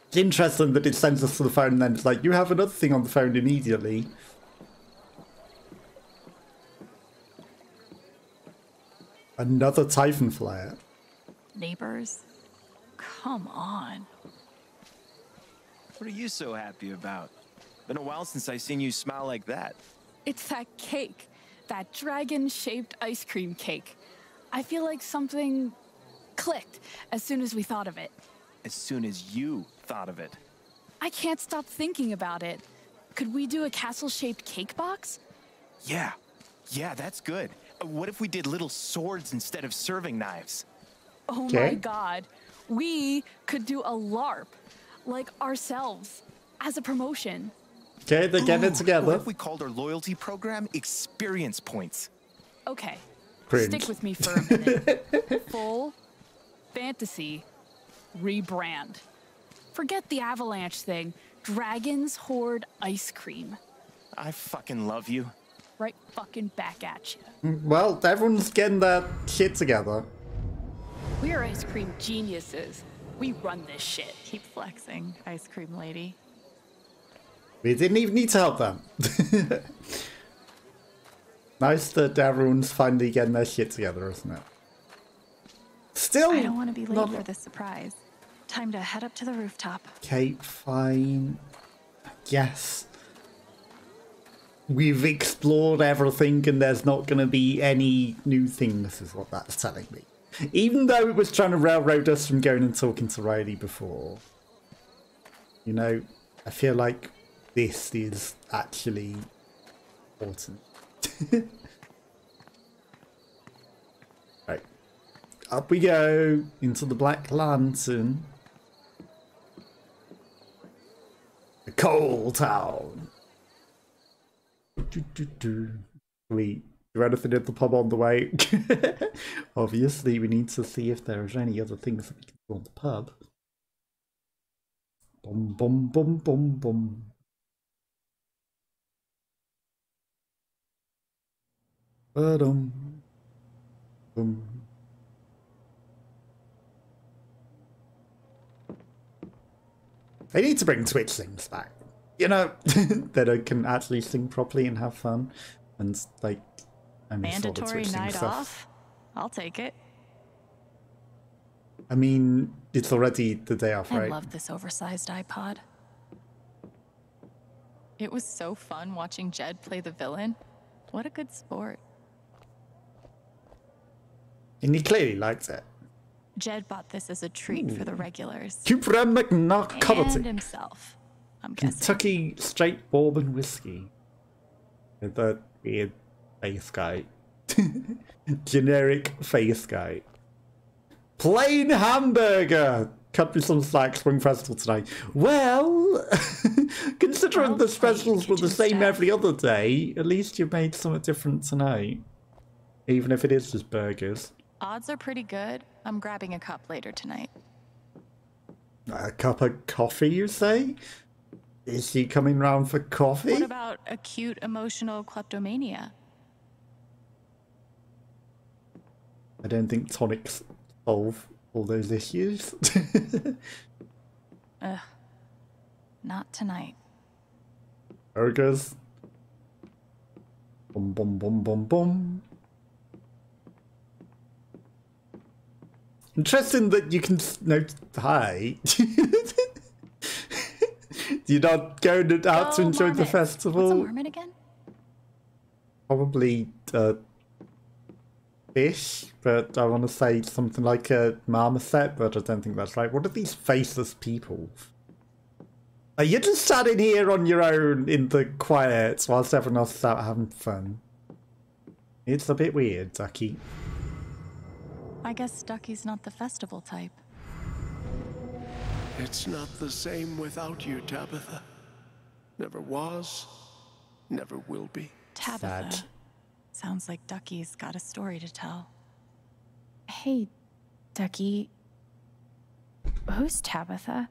It's interesting that it sends us to the phone and then it's like, you have another thing on the phone immediately. Another Typhon flare. Neighbors? Come on. What are you so happy about? Been a while since I seen you smile like that. It's that cake. That dragon-shaped ice cream cake. I feel like something clicked as soon as we thought of it. As soon as you thought of it. I can't stop thinking about it. Could we do a castle-shaped cake box? Yeah, that's good. What if we did little swords instead of serving knives? Oh my god. We could do a LARP. Like ourselves. As a promotion. Okay, they're getting it together. What if we called our loyalty program Experience Points? Okay. Cringe. Stick with me for a minute. Full fantasy rebrand. Forget the avalanche thing. Dragons hoard ice cream. I fucking love you. Right fucking back at you. Well, everyone's getting their shit together. We're ice cream geniuses. We run this shit. Keep flexing, ice cream lady. We didn't even need to help them. Nice that everyone's finally getting their shit together, isn't it? Still, I don't want to be late not... for this surprise. Time to head up to the rooftop. Okay, fine. Yes. We've explored everything and there's not going to be any new things, is what that's telling me. Even though it was trying to railroad us from going and talking to Riley before. You know, I feel like this is actually important. Right. Up we go into the Black Lantern. The Coal Town. Sweet. Do anything at the pub on the way? Obviously, we need to see if there's any other things that we can do on the pub. Bum bum bum bum bum. Ba-dum. Bum. They need to bring Twitch things back. You know, that I can actually sing properly and have fun. And, like, only sort of Mandatory switching night stuff. off? I'll take it. I mean, it's already the day off, I right? love this oversized iPod. It was so fun watching Jed play the villain. What a good sport. And he clearly likes it. Jed bought this as a treat for the regulars. Cooper And McNarcotic. himself, I'm guessing. Kentucky straight bourbon whiskey. With that weird face guy. Generic face guy. Plain hamburger! Cut me some slack, Spring Festival tonight. Well, considering the specials were the same every other day, at least you made something different tonight. Even if it is just burgers. Odds are pretty good. I'm grabbing a cup later tonight. A cup of coffee, you say? Is she coming round for coffee? What about acute emotional kleptomania? I don't think tonics solve all those issues. Ugh. Not tonight. Burgers. Boom, boom, boom, boom, boom. Interesting that you can note. Hi. You're not going out to enjoy the festival? What's a marmot again? Probably fish, but I want to say something like a marmoset, but I don't think that's right. What are these faceless people? Are you just sat in here on your own in the quiet whilst everyone else is out having fun? It's a bit weird, Ducky. I guess Ducky's not the festival type. It's not the same without you, Tabitha. Never was, never will be. Tabitha. Sounds like Ducky's got a story to tell. Hey, Ducky. Who's Tabitha?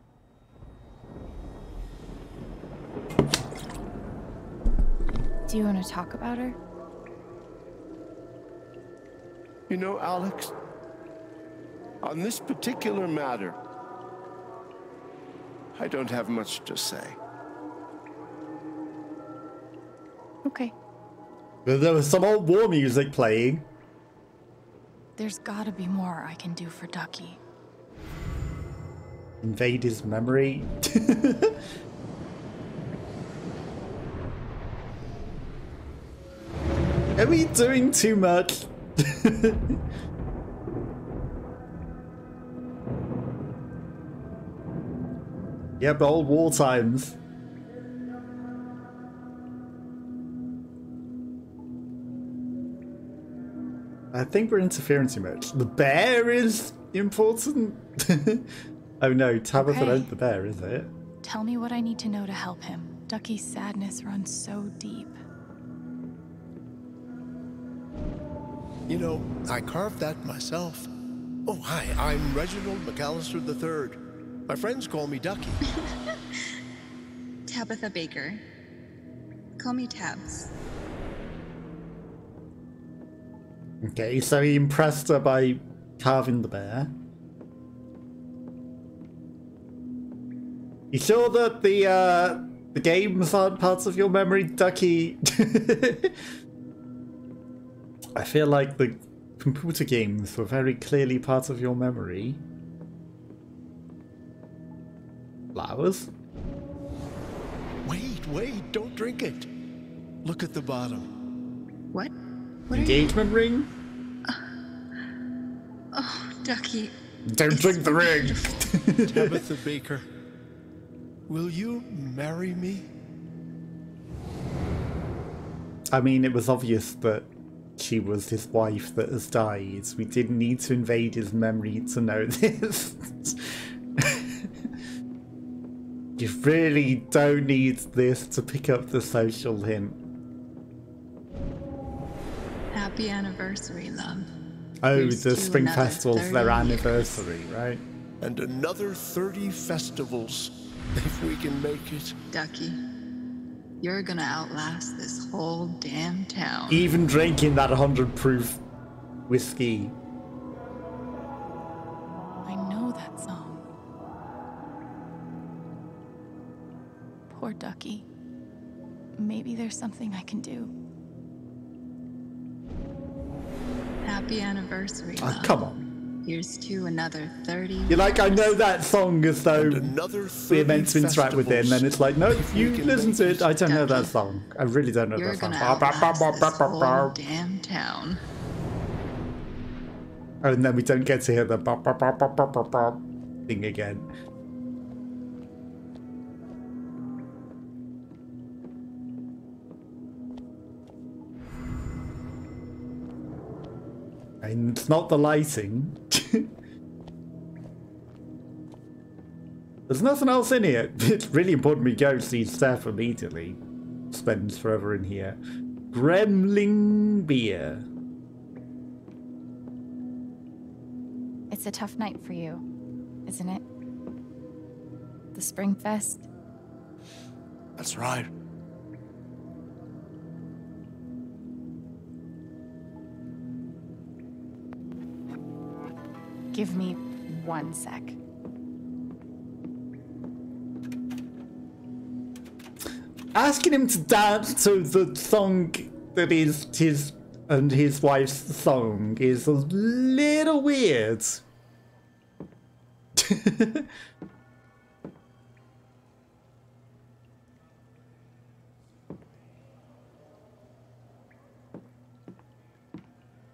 Do you want to talk about her? You know, Alex, on this particular matter, I don't have much to say. Okay. There was some old war music playing. There's gotta be more I can do for Ducky. Invade his memory. Are we doing too much? Yeah, but old war times. I think we're interfering too much. The bear is important? Oh no, Tabitha Okay. ain't the bear, is it? Tell me what I need to know to help him. Ducky's sadness runs so deep. You know, I carved that myself. Oh, hi, I'm Reginald McAllister III. My friends call me Ducky. Tabitha Baker. Call me Tabs. Okay, so he impressed her by carving the bear. You sure that the games aren't parts of your memory, Ducky? I feel like the computer games were very clearly part of your memory. Flowers? Wait, don't drink it. Look at the bottom. What? What Engagement ring? Oh, Ducky. Don't drink the ring! Tabitha Baker, will you marry me? I mean, it was obvious that she was his wife that has died. We didn't need to invade his memory to know this. You really don't need this to pick up the social hint. Happy anniversary, love. Oh, Here's the to Spring another Festival's 30 their years. anniversary, right? And another 30 festivals, if we can make it. Ducky, you're gonna outlast this whole damn town. Even drinking that 100 proof whiskey. I know that song. Poor Ducky. there's something I can do. Happy anniversary, Oh, love. come on. Here's to another 30 You're like, I know years. that song as though we're meant to interact with it, and then it's like, no, if you listen to it, I don't know that song. I really don't know You're that song. gonna outlast this whole damn town. Oh, and then we don't get to hear the thing again. And it's not the lighting. There's nothing else in here. It's really important we go see Steph immediately. Spends forever in here. Gremlin beer. It's a tough night for you, isn't it? The Spring Fest. That's right. Give me 1 sec. Asking him to dance to the song that is his and his wife's song is a little weird.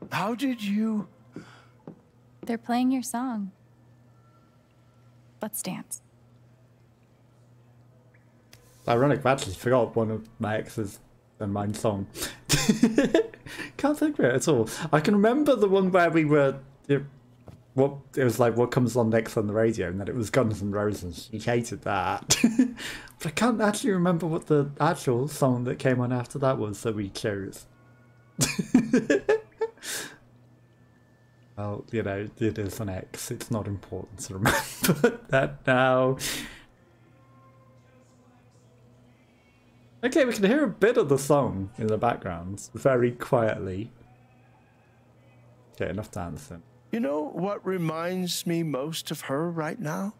How did you... They're playing your song. Let's dance. Ironic, I actually forgot one of my ex's and mine song. Can't think of it at all. I can remember the one where we were... It was like, what comes on next on the radio, and then it was Guns N' Roses. She hated that. But I can't actually remember what the actual song that came on after that was that we chose. Well, you know, it is an ex. It's not important to remember that now. Okay, we can hear a bit of the song in the background, very quietly. Okay, enough dancing. You know what reminds me most of her right now?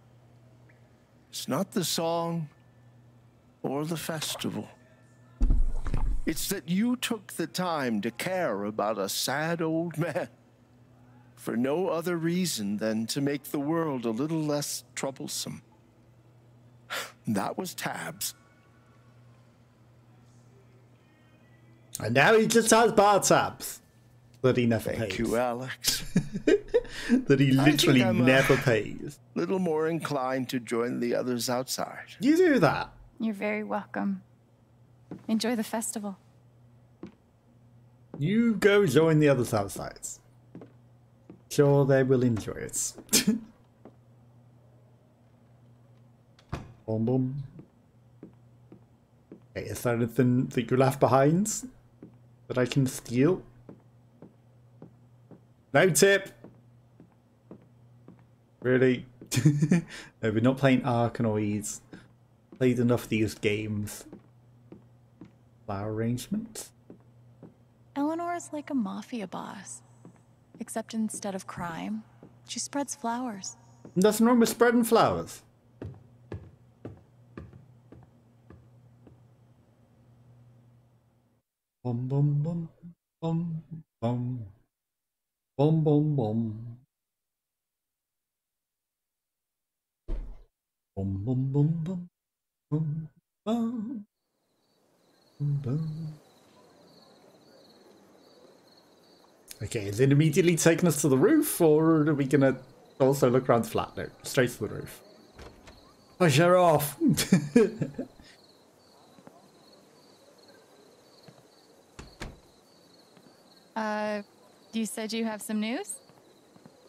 It's not the song or the festival. It's that you took the time to care about a sad old man for no other reason than to make the world a little less troublesome. That was Tabs. And now he just has bar tabs that he never pays. Thank you, Alex. That he literally never pays. Little more inclined to join the others outside. You do that. You're very welcome. Enjoy the festival. You go join the others outside. Sure, they will enjoy it. Boom, boom. Okay, is there anything that you left behind that I can steal? No tip! Really? No, we're not playing Arkanoids. Played enough of these games. Flower arrangements? Eleanor is like a mafia boss. Except instead of crime, she spreads flowers. Nothing wrong with spreading flowers. Bum bum bum bum bum bum bum bum bum bum bum bum bum bum. Okay, is it immediately taking us to the roof, or are we gonna also look around the flat? No, straight to the roof. Push her off. You said you have some news?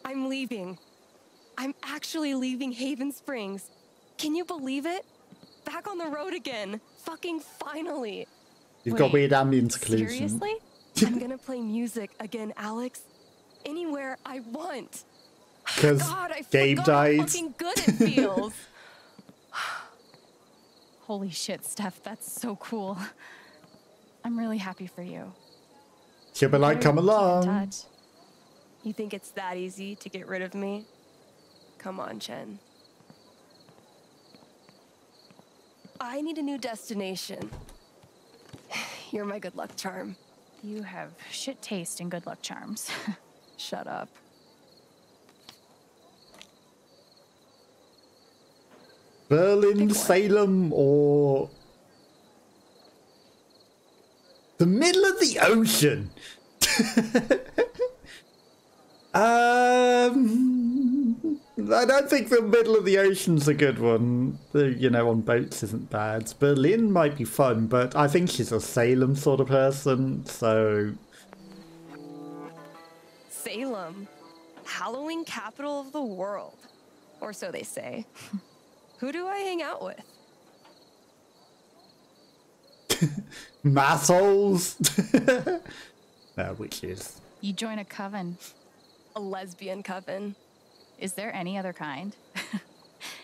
I'm leaving. I'm actually leaving Haven Springs. Can you believe it? Back on the road again. Fucking finally. You've got weird ambient occlusion. Seriously? I'm gonna play music again, Alex. Anywhere I want. Because Gabe died. How fucking good it feels. Holy shit, Steph, that's so cool. I'm really happy for you. She'll be like, come along. You think it's that easy to get rid of me? Come on, Chen. I need a new destination. You're my good luck charm. You have shit taste in good luck charms. Shut up. Berlin, Salem, or the middle of the ocean? I don't think the middle of the ocean's a good one. You know, on boats isn't bad. Berlin might be fun, but I think she's a Salem sort of person, so... Salem, Halloween capital of the world. Or so they say. Who do I hang out with? Massholes? No, witches. You join a coven. A lesbian coven. Is there any other kind?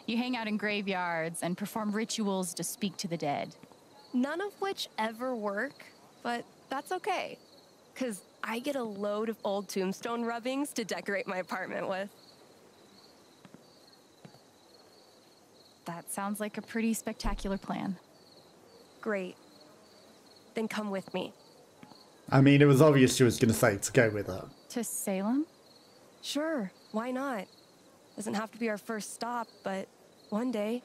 You hang out in graveyards and perform rituals to speak to the dead. None of which ever work, but that's okay. 'Cause I get a load of old tombstone rubbings to decorate my apartment with. That sounds like a pretty spectacular plan. Great. Then come with me. I mean, it was obvious she was going to say to go with her. To Salem? Sure, why not? Doesn't have to be our first stop, but one day.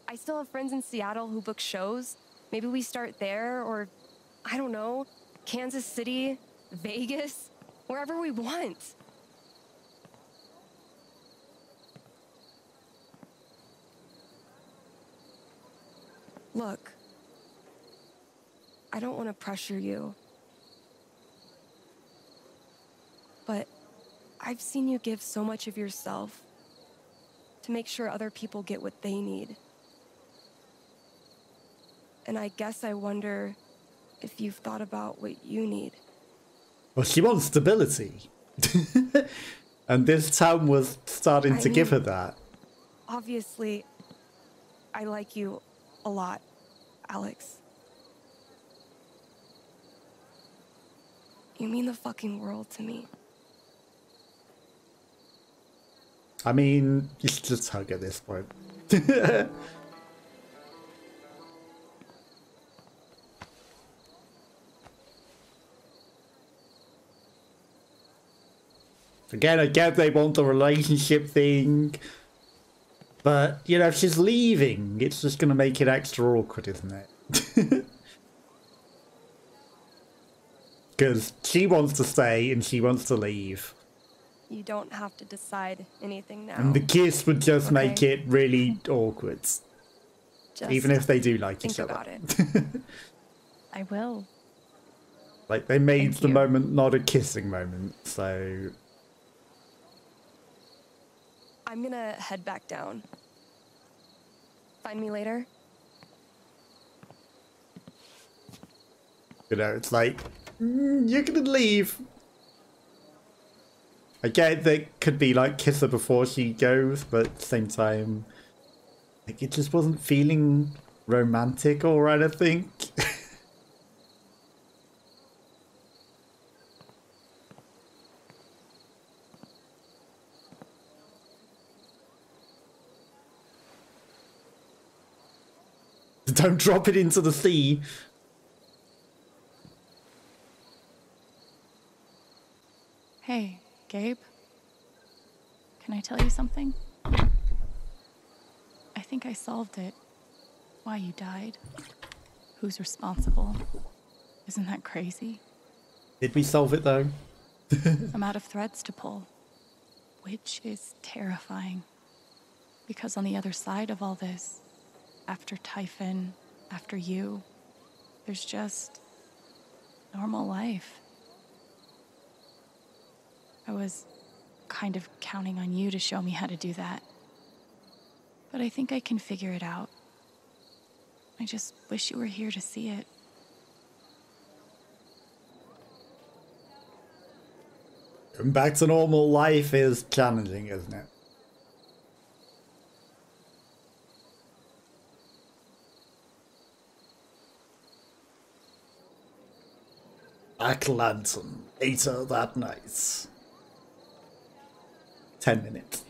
I still have friends in Seattle who book shows. Maybe we start there, or, I don't know, Kansas City, Vegas, wherever we want. Look, I don't want to pressure you, but I've seen you give so much of yourself to make sure other people get what they need. And I guess I wonder if you've thought about what you need. Well, she wants stability. And this town was starting to give her that. Obviously, I like you a lot, Alex. You mean the fucking world to me. I mean, you should just hug at this point. Again, I get they want the relationship thing, but, you know, if she's leaving, it's just going to make it extra awkward, isn't it? Because she wants to stay and she wants to leave. You don't have to decide anything now. And the kiss would just make it really awkward. Just even if they do like each other. Think about it. I will. Like, they made the moment not a kissing moment, so... I'm gonna head back down. Find me later? You know, it's like, you're gonna leave. I get that could be like kiss her before she goes, but at the same time, like, it just wasn't feeling romantic or anything. Don't drop it into the sea. Hey, Gabe. Can I tell you something? I think I solved it. Why you died. Who's responsible. Isn't that crazy? Did we solve it though? I'm out of threads to pull. Which is terrifying. Because on the other side of all this, after Typhon, after you, there's just normal life. I was kind of counting on you to show me how to do that. But I think I can figure it out. I just wish you were here to see it. Going back to normal life is challenging, isn't it? Black Lantern, later that night. 10 minutes.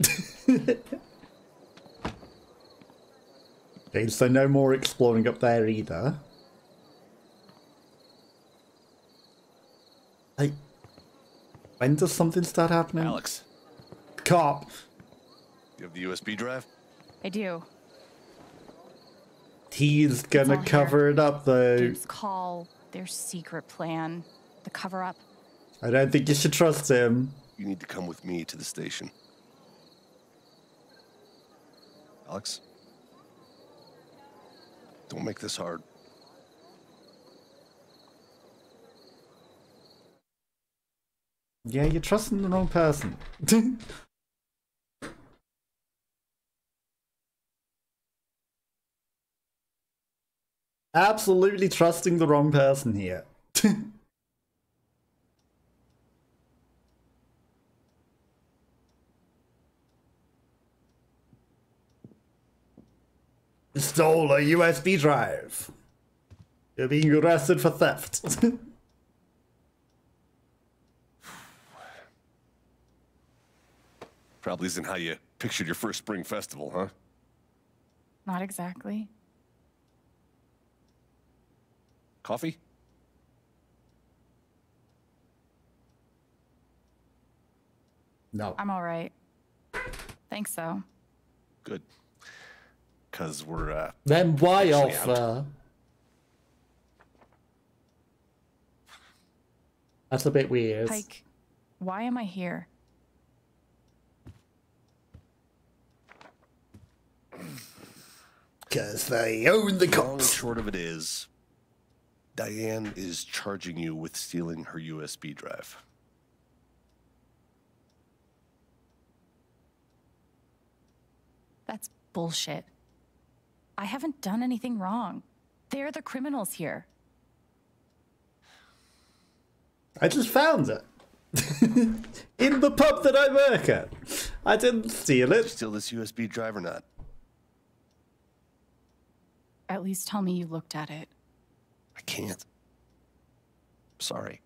Okay, so no more exploring up there either. Like, when does something start happening? Alex. Cop. You have the USB drive? I do. He's gonna cover it up, though. Gabe's call, their secret plan, the cover-up. I don't think you should trust him. You need to come with me to the station. Alex? Don't make this hard. Yeah, you're trusting the wrong person. Absolutely trusting the wrong person here. Stole a USB drive. You're being arrested for theft. Probably isn't how you pictured your first spring festival, huh? Not exactly. Coffee? No. I'm all right. Thanks, though. Good. Because we're, Then why actually offer? That's a bit weird. Pike, why am I here? Because they own the Long and cops. short of it is, Diane is charging you with stealing her USB drive. That's bullshit. I haven't done anything wrong. They're the criminals here. I just found it. In the pub that I work at. I didn't steal it. Did you steal this USB drive or not? At least tell me you looked at it. I can't. Sorry.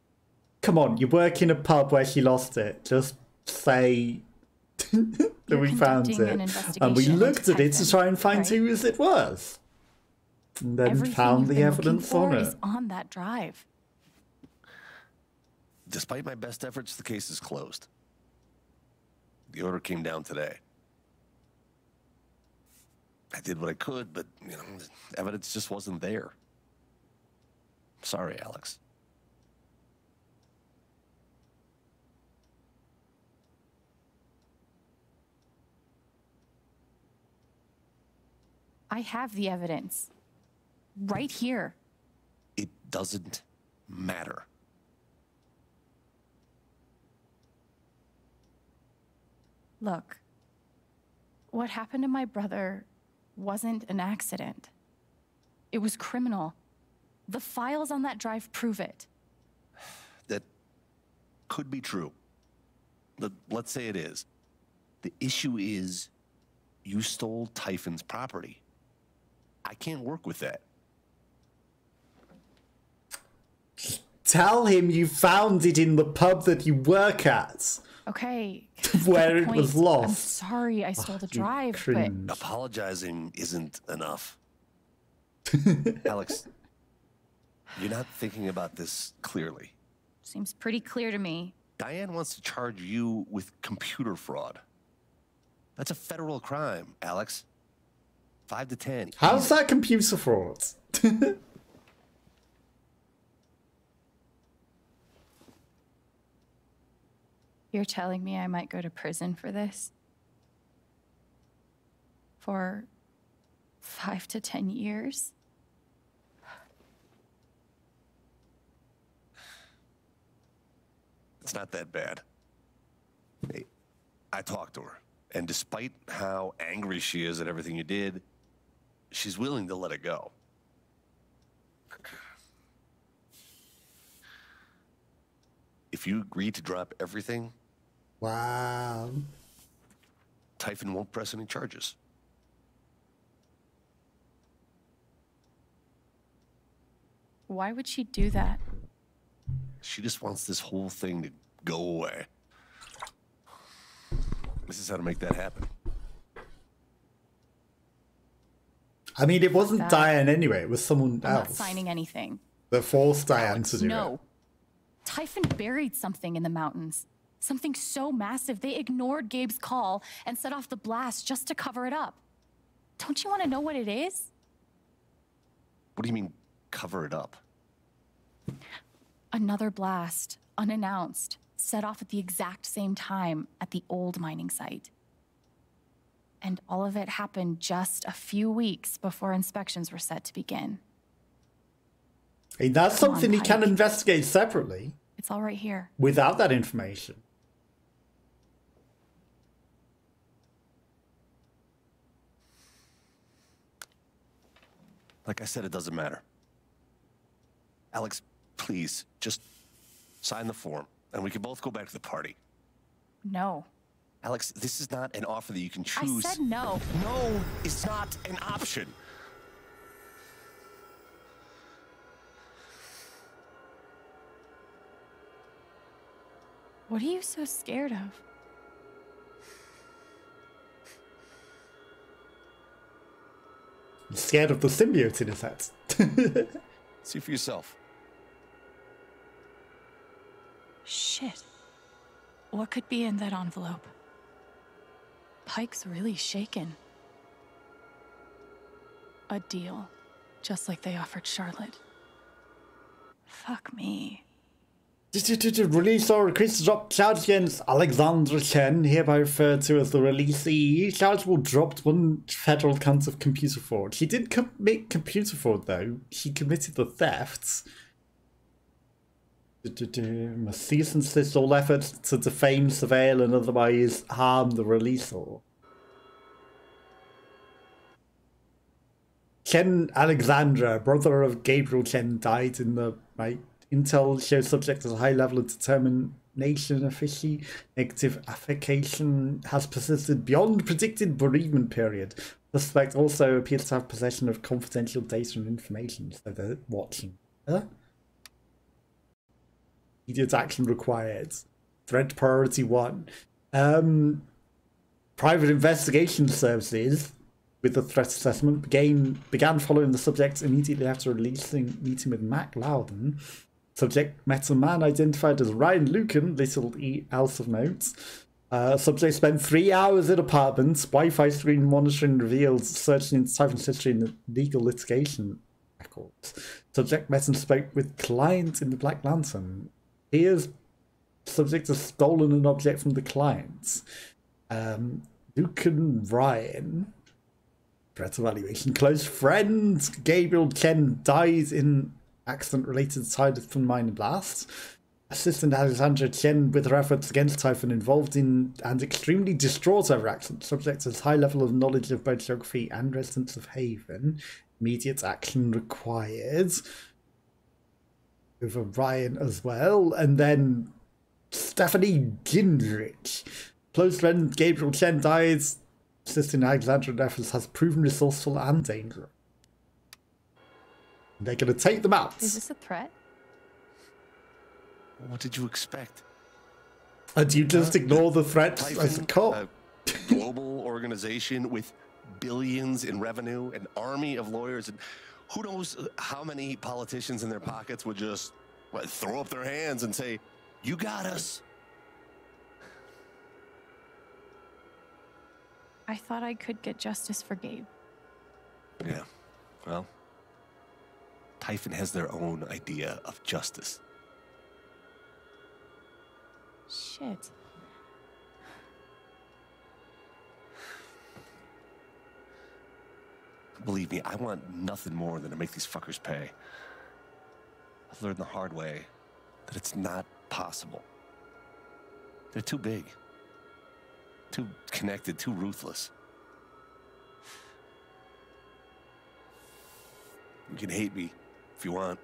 Come on, you work in a pub where she lost it. Just say that we found conducting an it. investigation And we into looked at it to try and find right? who it was. And then Everything found you've the been evidence looking on for it. is on that drive. Despite my best efforts, the case is closed. The order came down today. I did what I could, but, you know, the evidence just wasn't there. Sorry, Alex. I have the evidence. Right here. It doesn't matter. Look, what happened to my brother wasn't an accident. It was criminal. The files on that drive prove it. That could be true. Let's say it is. The issue is you stole Typhon's property. I can't work with that. Tell him you found it in the pub that you work at. Okay. Where Good it was point. lost. I'm sorry I stole the you drive, but cringe. Apologizing isn't enough. Alex, you're not thinking about this clearly. seems pretty clear to me. Diane wants to charge you with computer fraud. That's a federal crime, Alex. 5 to 10. How's that computer fraud? You're telling me I might go to prison for this? For 5 to 10 years? It's not that bad. Hey, I talked to her, and despite how angry she is at everything you did, she's willing to let it go. If you agree to drop everything, wow, Typhon won't press any charges. Why would she do that? She just wants this whole thing to go away. This is how to make that happen. I mean, it wasn't That- Diane anyway. It was someone I'm not else signing anything. that forced Diane to do No. it. Typhon buried something in the mountains. Something so massive, they ignored Gabe's call and set off the blast just to cover it up. Don't you want to know what it is? What do you mean, cover it up? Another blast, unannounced, set off at the exact same time at the old mining site. And all of it happened just a few weeks before inspections were set to begin. Hey, that's Come on, something he can Pike. investigate separately It's all right here. without that information. Like I said, it doesn't matter. Alex, please, just sign the form, and we can both go back to the party. No. Alex, this is not an offer that you can choose. I said no. No, it's not an option. What are you so scared of? I'm scared of the symbiote in his head. See for yourself. Shit. What could be in that envelope? Pike's really shaken. A deal. Just like they offered Charlotte. Fuck me. Release or increase drop charge against Alexandra Chen, hereby referred to as the releasee. Charge will drop 1 federal count of computer fraud. He did commit computer fraud, though. He committed the thefts. Must cease and desist all efforts to defame, surveil, and otherwise harm the releaser. Chen Alexandra, brother of Gabriel Chen, died in the Intel shows subject as a high level of determination efficacy. Negative affectation has persisted beyond predicted bereavement period. Suspect also appears to have possession of confidential data and information, so they're watching. Immediate action required. Threat priority 1. Private investigation services with the threat assessment began following the subject immediately after meeting with Mac Loudon. Subject met a man identified as Ryan Lucan, little else of note. Subject spent 3 hours in apartment. Wi-Fi screen monitoring revealed searching into Typhon's history and legal litigation records. Subject met and spoke with client in the Black Lantern. Here's subject has stolen an object from the client. Lucan Ryan. Threat evaluation. Close friend Gabriel Chen died in accident related to Typhon mine blast. Assistant Alexandra Chen with her efforts against Typhon involved in and extremely distraught over accident. Subject has high level of knowledge of both geography and residents of Haven. Immediate action required. Over Ryan as well. And then Stephanie Gingrich. Close friend Gabriel Chen died. Assistant Alexandra efforts has proven resourceful and dangerous. They're going to take them out. Is this a threat? What did you expect? And you just ignore the threat as a cop. A global organization with billions in revenue, an army of lawyers, and who knows how many politicians in their pockets would just throw up their hands and say, "You got us." I thought I could get justice for Gabe. Yeah, well, Typhon has their own idea of justice. Shit. Believe me, I want nothing more than to make these fuckers pay. I've learned the hard way that it's not possible. They're too big, too connected, too ruthless. You can hate me if you want.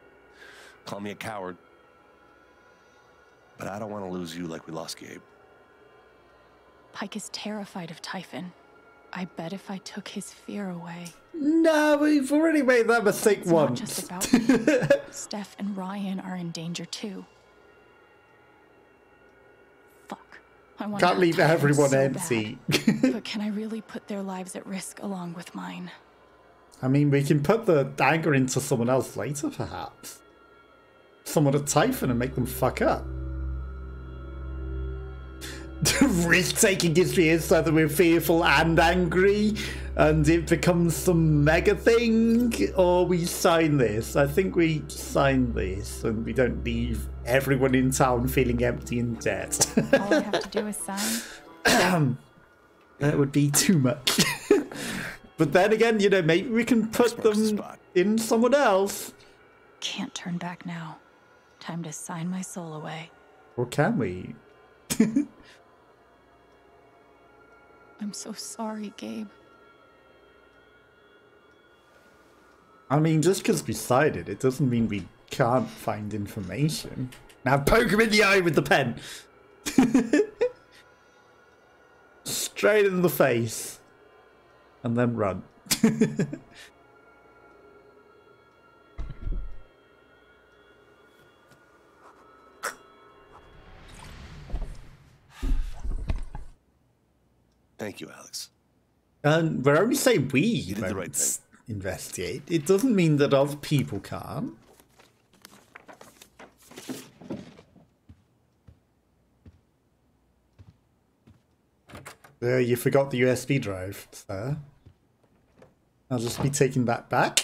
Call me a coward. But I don't want to lose you like we lost Gabe. Pike is terrified of Typhon. I bet if I took his fear away... No, we've already made that mistake It's once. not just about me. Steph and Ryan are in danger too. Fuck. I want Can't to leave help Typhon everyone so empty. bad. But can I really put their lives at risk along with mine? I mean, we can put the dagger into someone else later, perhaps. someone a Typhon and make them fuck up. Risk-taking history is so that we're fearful and angry and it becomes some mega thing, or we sign this. I think we sign this and we don't leave everyone in town feeling empty and dead. All I have to do is sign. That would be too much. But then again, you know, maybe we can put them in someone else. Can't turn back now. Time to sign my soul away. Or can we? I'm so sorry, Gabe. I mean, just because we signed it, it doesn't mean we can't find information. Now poke him in the eye with the pen. Straight in the face. And then run. Thank you, Alex. And we're only saying we You did the right thing. Investigate. It doesn't mean that other people can't. You forgot the USB drive, sir. I'll just be taking that back.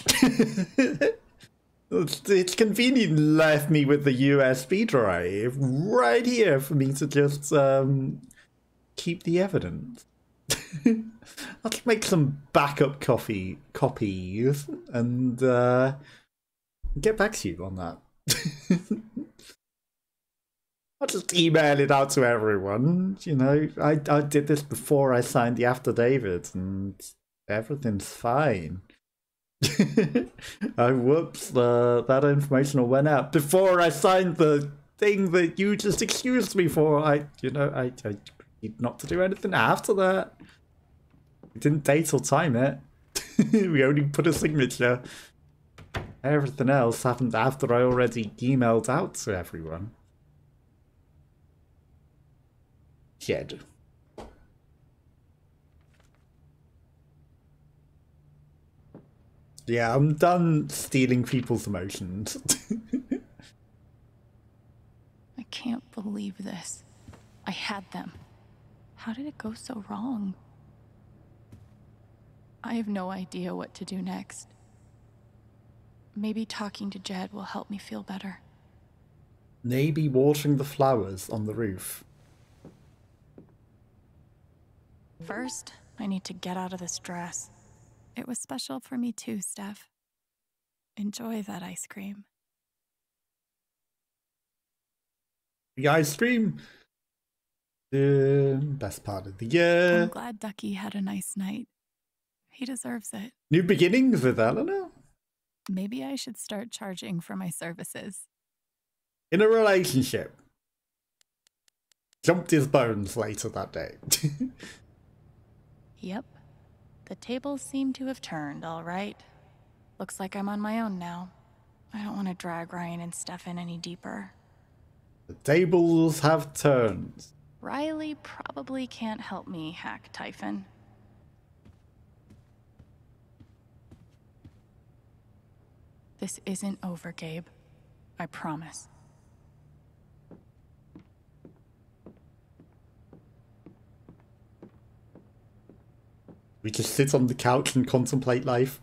It's convenient left me with the USB drive right here for me to just keep the evidence. I'll just make some backup copies and get back to you on that. I'll just email it out to everyone. You know, I did this before I signed the affidavit and everything's fine. Whoops, that information went out before I signed the thing that you just excused me for. I need not to do anything after that. We didn't date or time it. We only put a signature. Everything else happened after I already emailed out to everyone. Jed. Yeah, I'm done stealing people's emotions. I can't believe this. I had them. How did it go so wrong? I have no idea what to do next. Maybe talking to Jed will help me feel better. Maybe watering the flowers on the roof. First, I need to get out of this dress. It was special for me too, Steph. Enjoy that ice cream. The ice cream. The best part of the year. I'm glad Ducky had a nice night. He deserves it. New beginnings with Eleanor. Maybe I should start charging for my services. In a relationship. Jumped his bones later that day. Yep. The tables seem to have turned, all right. Looks like I'm on my own now. I don't want to drag Ryan and Stefan any deeper. The tables have turned. Riley probably can't help me hack Typhon. This isn't over, Gabe. I promise. We just sit on the couch and contemplate life.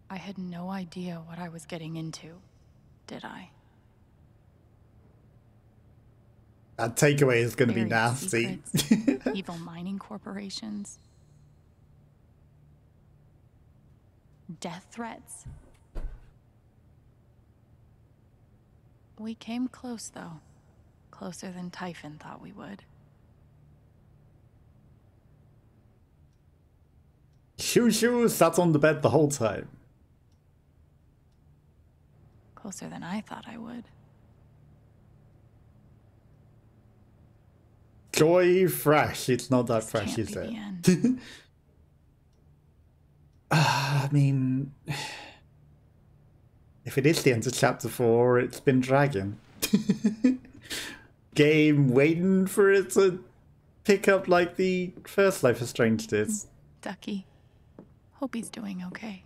I had no idea what I was getting into, did I? That takeaway is going to be Buried nasty. secrets, evil mining corporations. Death threats. We came close, though. Closer than Typhon thought we would. Shoo sat on the bed the whole time. Closer than I thought I would. Joy fresh. It's not that fresh, is it? I mean, if it is the end of chapter 4, it's been dragging. Game waiting for it to pick up like the first Life is Strange did. Ducky. Hope he's doing okay.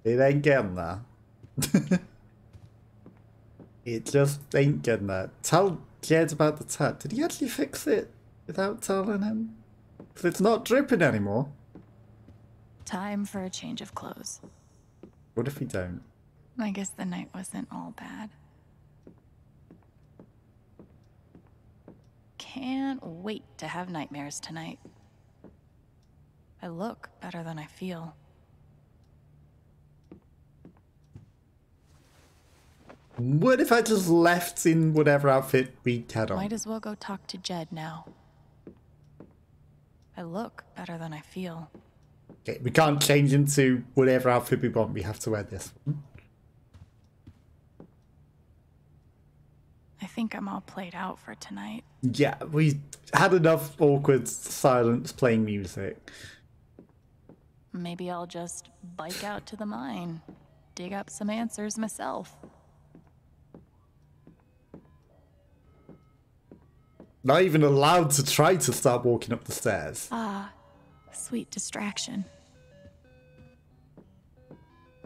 It ain't getting there. It just ain't getting there. Tell Jed about the tap. Did he actually fix it without telling him? Because it's not dripping anymore. Time for a change of clothes. What if we don't? I guess the night wasn't all bad. Can't wait to have nightmares tonight. I look better than I feel. What if I just left in whatever outfit we had on? Might as well go talk to Jed now. I look better than I feel. Okay, we can't change into whatever outfit we want. We have to wear this one. I think I'm all played out for tonight. Yeah, we had enough awkward silence playing music. Maybe I'll just bike out to the mine, dig up some answers myself. Not even allowed to try to start walking up the stairs. Ah, sweet distraction.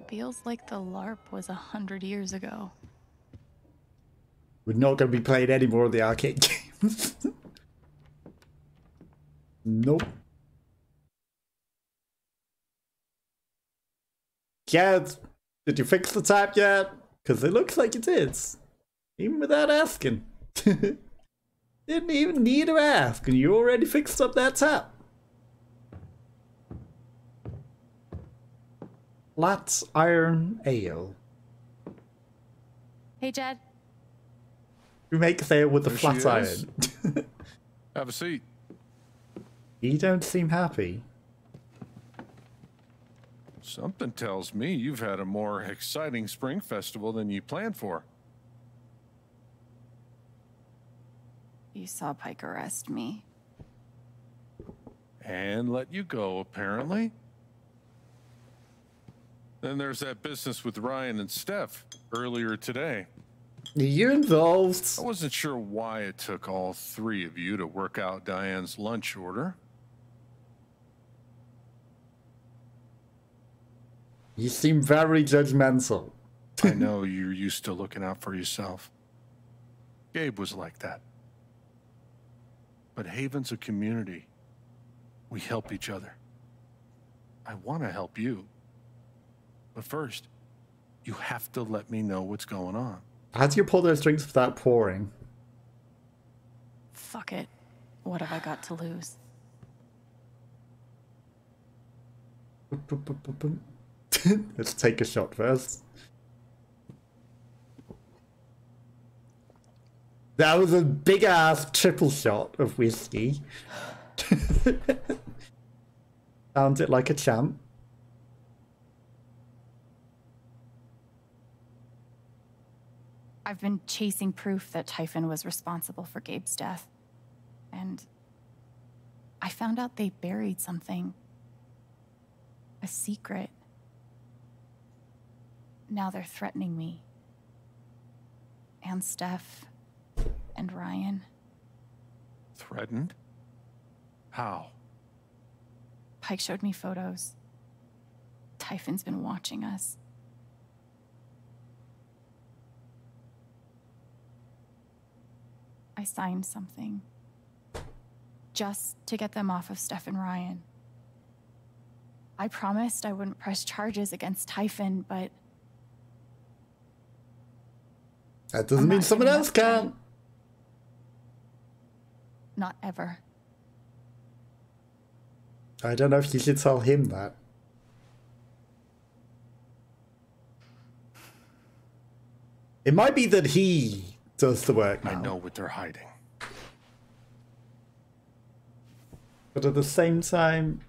Feels like the LARP was 100 years ago. We're not going to be playing any more of the arcade games. Nope. Jed, did you fix the tap yet? Because it looks like you did. Even without asking. Didn't even need to ask, and you already fixed up that tap. Flat iron ale. Hey, Jed. We make ale with the There flat she iron. is. Have a seat. You don't seem happy. Something tells me you've had a more exciting spring festival than you planned for. You saw Pike arrest me. And let you go, apparently. Then there's that business with Ryan and Steph earlier today. You're involved. I wasn't sure why it took all three of you to work out Diane's lunch order. You seem very judgmental. I know you're used to looking out for yourself. Gabe was like that. But Haven's a community. We help each other. I want to help you. But first, you have to let me know what's going on. How do you pour those drinks without pouring? Fuck it. What have I got to lose? Let's take a shot first. That was a big ass triple shot of whiskey. Found it like a champ. I've been chasing proof that Typhon was responsible for Gabe's death. And I found out they buried something. A secret. Now they're threatening me. And Steph. And Ryan. Threatened? How? Pike showed me photos. Typhon's been watching us. I signed something. Just to get them off of Steph and Ryan. I promised I wouldn't press charges against Typhon, but... That doesn't mean someone else can't. Not ever. I don't know if you should tell him that. It might be that he does the work now. I know what they're hiding. But at the same time...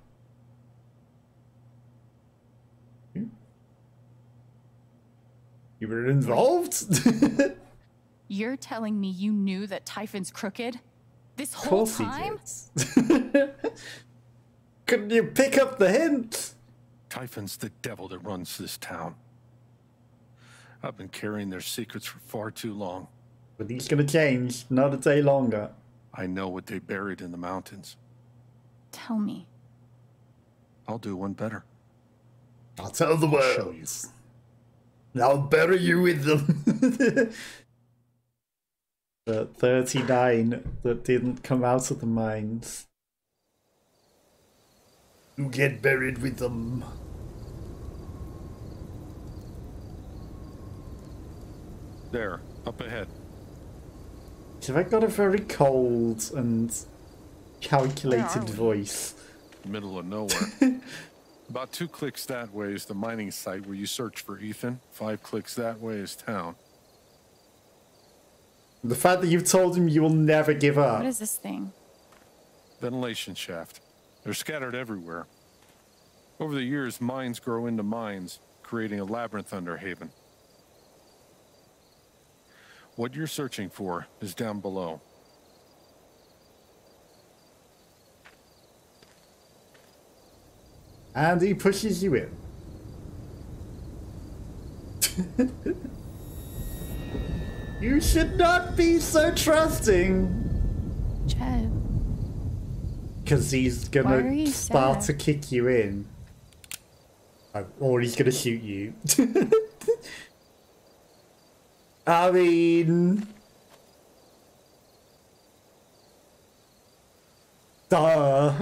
You were involved? You're telling me you knew that Typhon's crooked? This whole time? Couldn't you pick up the hint? Typhon's the devil that runs this town. I've been carrying their secrets for far too long. But he's gonna change, not a day longer. I know what they buried in the mountains. Tell me. I'll do one better. I'll tell the world. I'll bury you with them. The 39 that didn't come out of the mines. You get buried with them. There, up ahead. Have I got a very cold and calculated voice? Middle of nowhere. About 2 clicks that way is the mining site where you search for Ethan. 5 clicks that way is town. The fact that you've told him you will never give up. What is this thing? Ventilation shaft. They're scattered everywhere. Over the years, mines grow into mines, creating a labyrinth under Haven. What you're searching for is down below. And he pushes you in. You should not be so trusting. Jed. Because he's gonna start to kick you in. Or he's gonna shoot you. I mean... Duh.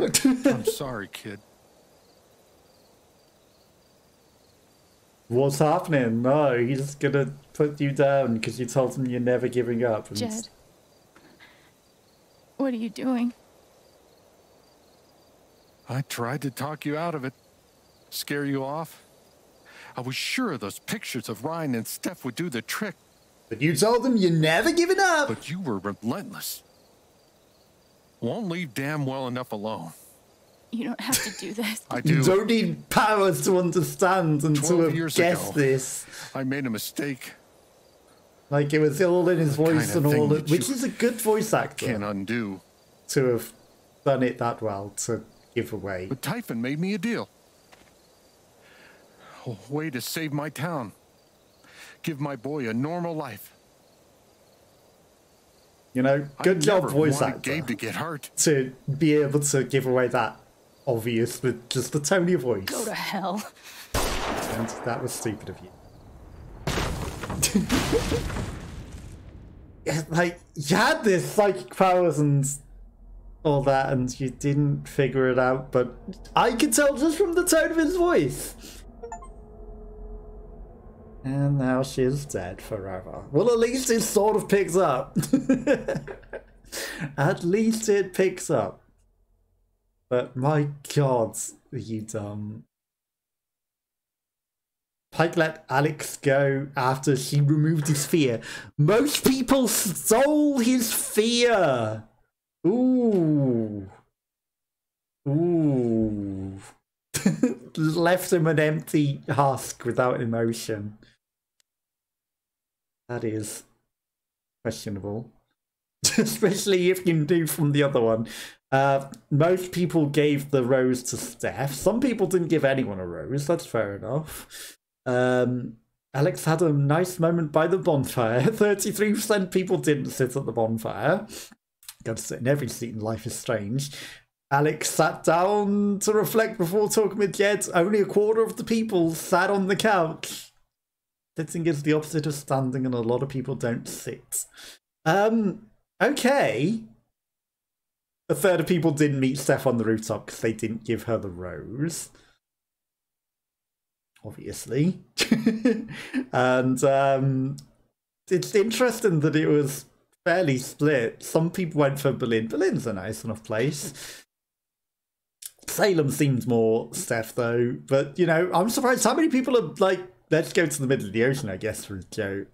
I'm sorry, kid. What's happening? No, he's gonna put you down because you told him you're never giving up. And... Jed. What are you doing? I tried to talk you out of it. Scare you off. I was sure those pictures of Ryan and Steph would do the trick. But you told them you're never giving up. But you were relentless. Won't leave damn well enough alone. You don't have to do this. I do. You don't need powers to understand and to have guessed ago, this. I made a mistake. Like it was all in his voice and all that, which is a good voice actor. Can't undo. To have done it that well, to give away. But Typhon made me a deal. A way to save my town. Give my boy a normal life. You know, good job, voice actor. Gabe to get hurt. To be able to give away that obvious with just the tone of your voice. Go to hell. And that was stupid of you. Yeah, like, you had this psychic powers and all that, and you didn't figure it out, but I could tell just from the tone of his voice. And now she's dead forever. Well, at least it sort of picks up. At least it picks up. But my god, are you dumb? Pike let Alex go after she removed his fear. Most people stole his fear. Ooh. Ooh. Left him an empty husk without emotion. That is questionable. Especially if you knew from the other one. Most people gave the rose to Steph. Some people didn't give anyone a rose. That's fair enough. Alex had a nice moment by the bonfire. 33% people didn't sit at the bonfire. Got to sit in every seat in Life is Strange. Alex sat down to reflect before talking with Jed. Only a quarter of the people sat on the couch. Sitting is the opposite of standing, and a lot of people don't sit. Okay. A third of people didn't meet Steph on the rooftop because they didn't give her the rose. Obviously. And it's interesting that it was fairly split. Some people went for Berlin. Berlin's a nice enough place. Salem seems more Steph though. But, you know, I'm surprised how many people are like, let's go to the middle of the ocean, I guess, for a joke.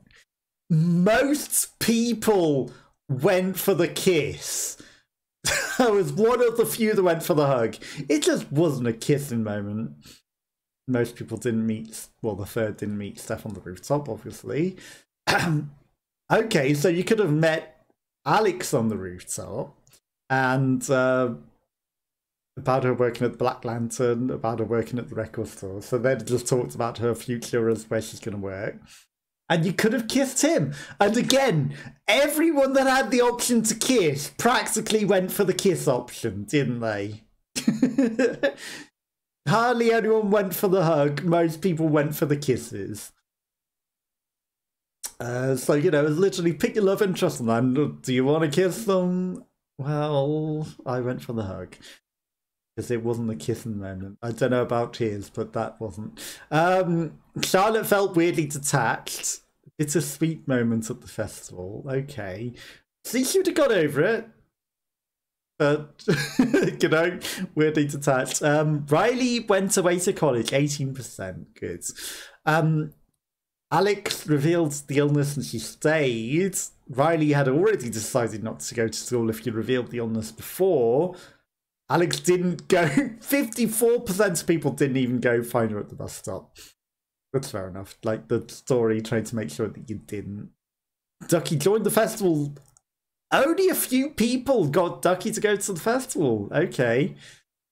Most people went for the kiss. I was one of the few that went for the hug. It just wasn't a kissing moment. Most people didn't meet, well, the third didn't meet Steph on the rooftop, obviously. Okay, so you could have met Alex on the rooftop and about her working at the Black Lantern, about her working at the record store. So they just talked about her future as where she's going to work. And you could have kissed him. And again, everyone that had the option to kiss practically went for the kiss option, didn't they? Hardly anyone went for the hug. Most people went for the kisses. So, you know, it was literally pick your love interest and do you want to kiss them? Well, I went for the hug. Because it wasn't a kissing moment. I don't know about his, but that wasn't. Charlotte felt weirdly detached. It's a sweet moment at the festival. Okay. See, she would have got over it. But, you know, weirdly detached. Riley went away to college, 18%. Good. Alex revealed the illness and she stayed. Riley had already decided not to go to school if you revealed the illness before. Alex didn't go. 54% of people didn't even go find her at the bus stop. That's fair enough. Like the story tried to make sure that you didn't. Ducky joined the festival. Only a few people got Ducky to go to the festival. Okay.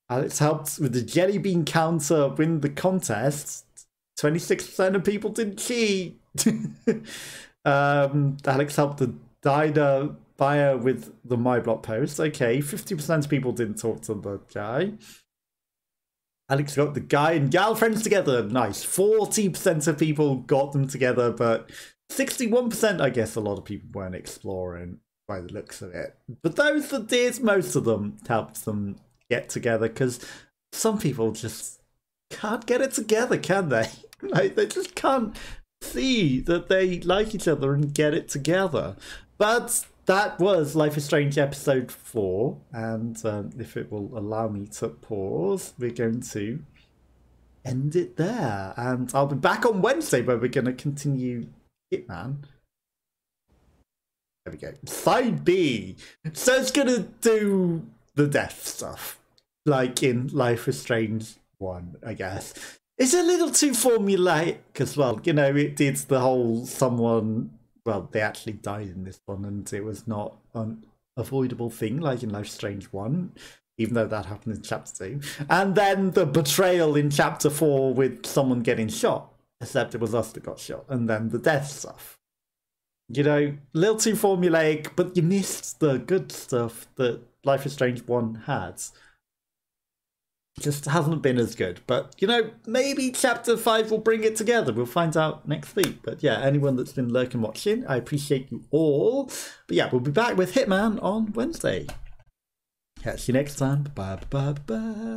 Alex helped with the jelly bean counter win the contest. 26% of people didn't cheat. Alex helped the diner buyer with the My Block post. Okay, 50% of people didn't talk to the guy. Alex got the guy and gal friends together. Nice. 40% of people got them together, but 61%, I guess a lot of people weren't exploring by the looks of it. But those that did, most of them helped them get together because some people just can't get it together, can they? Like, they just can't see that they like each other and get it together. But that was Life is Strange episode 4, and if it will allow me to pause, we're going to end it there. And I'll be back on Wednesday where we're going to continue Hitman. There we go. Side B. So it's going to do the death stuff, like in Life is Strange 1, I guess. It's a little too formulaic as well. You know, it did the whole someone... Well, they actually died in this one, and it was not an avoidable thing like in Life is Strange 1, even though that happened in Chapter 2. And then the betrayal in Chapter 4 with someone getting shot, except it was us that got shot. And then the death stuff. You know, a little too formulaic, but you missed the good stuff that Life is Strange 1 had. Just hasn't been as good. But, you know, maybe Chapter 5 will bring it together. We'll find out next week. But yeah, anyone that's been lurking watching, I appreciate you all. But yeah, we'll be back with Hitman on Wednesday. Catch you next time. Bye bye bye.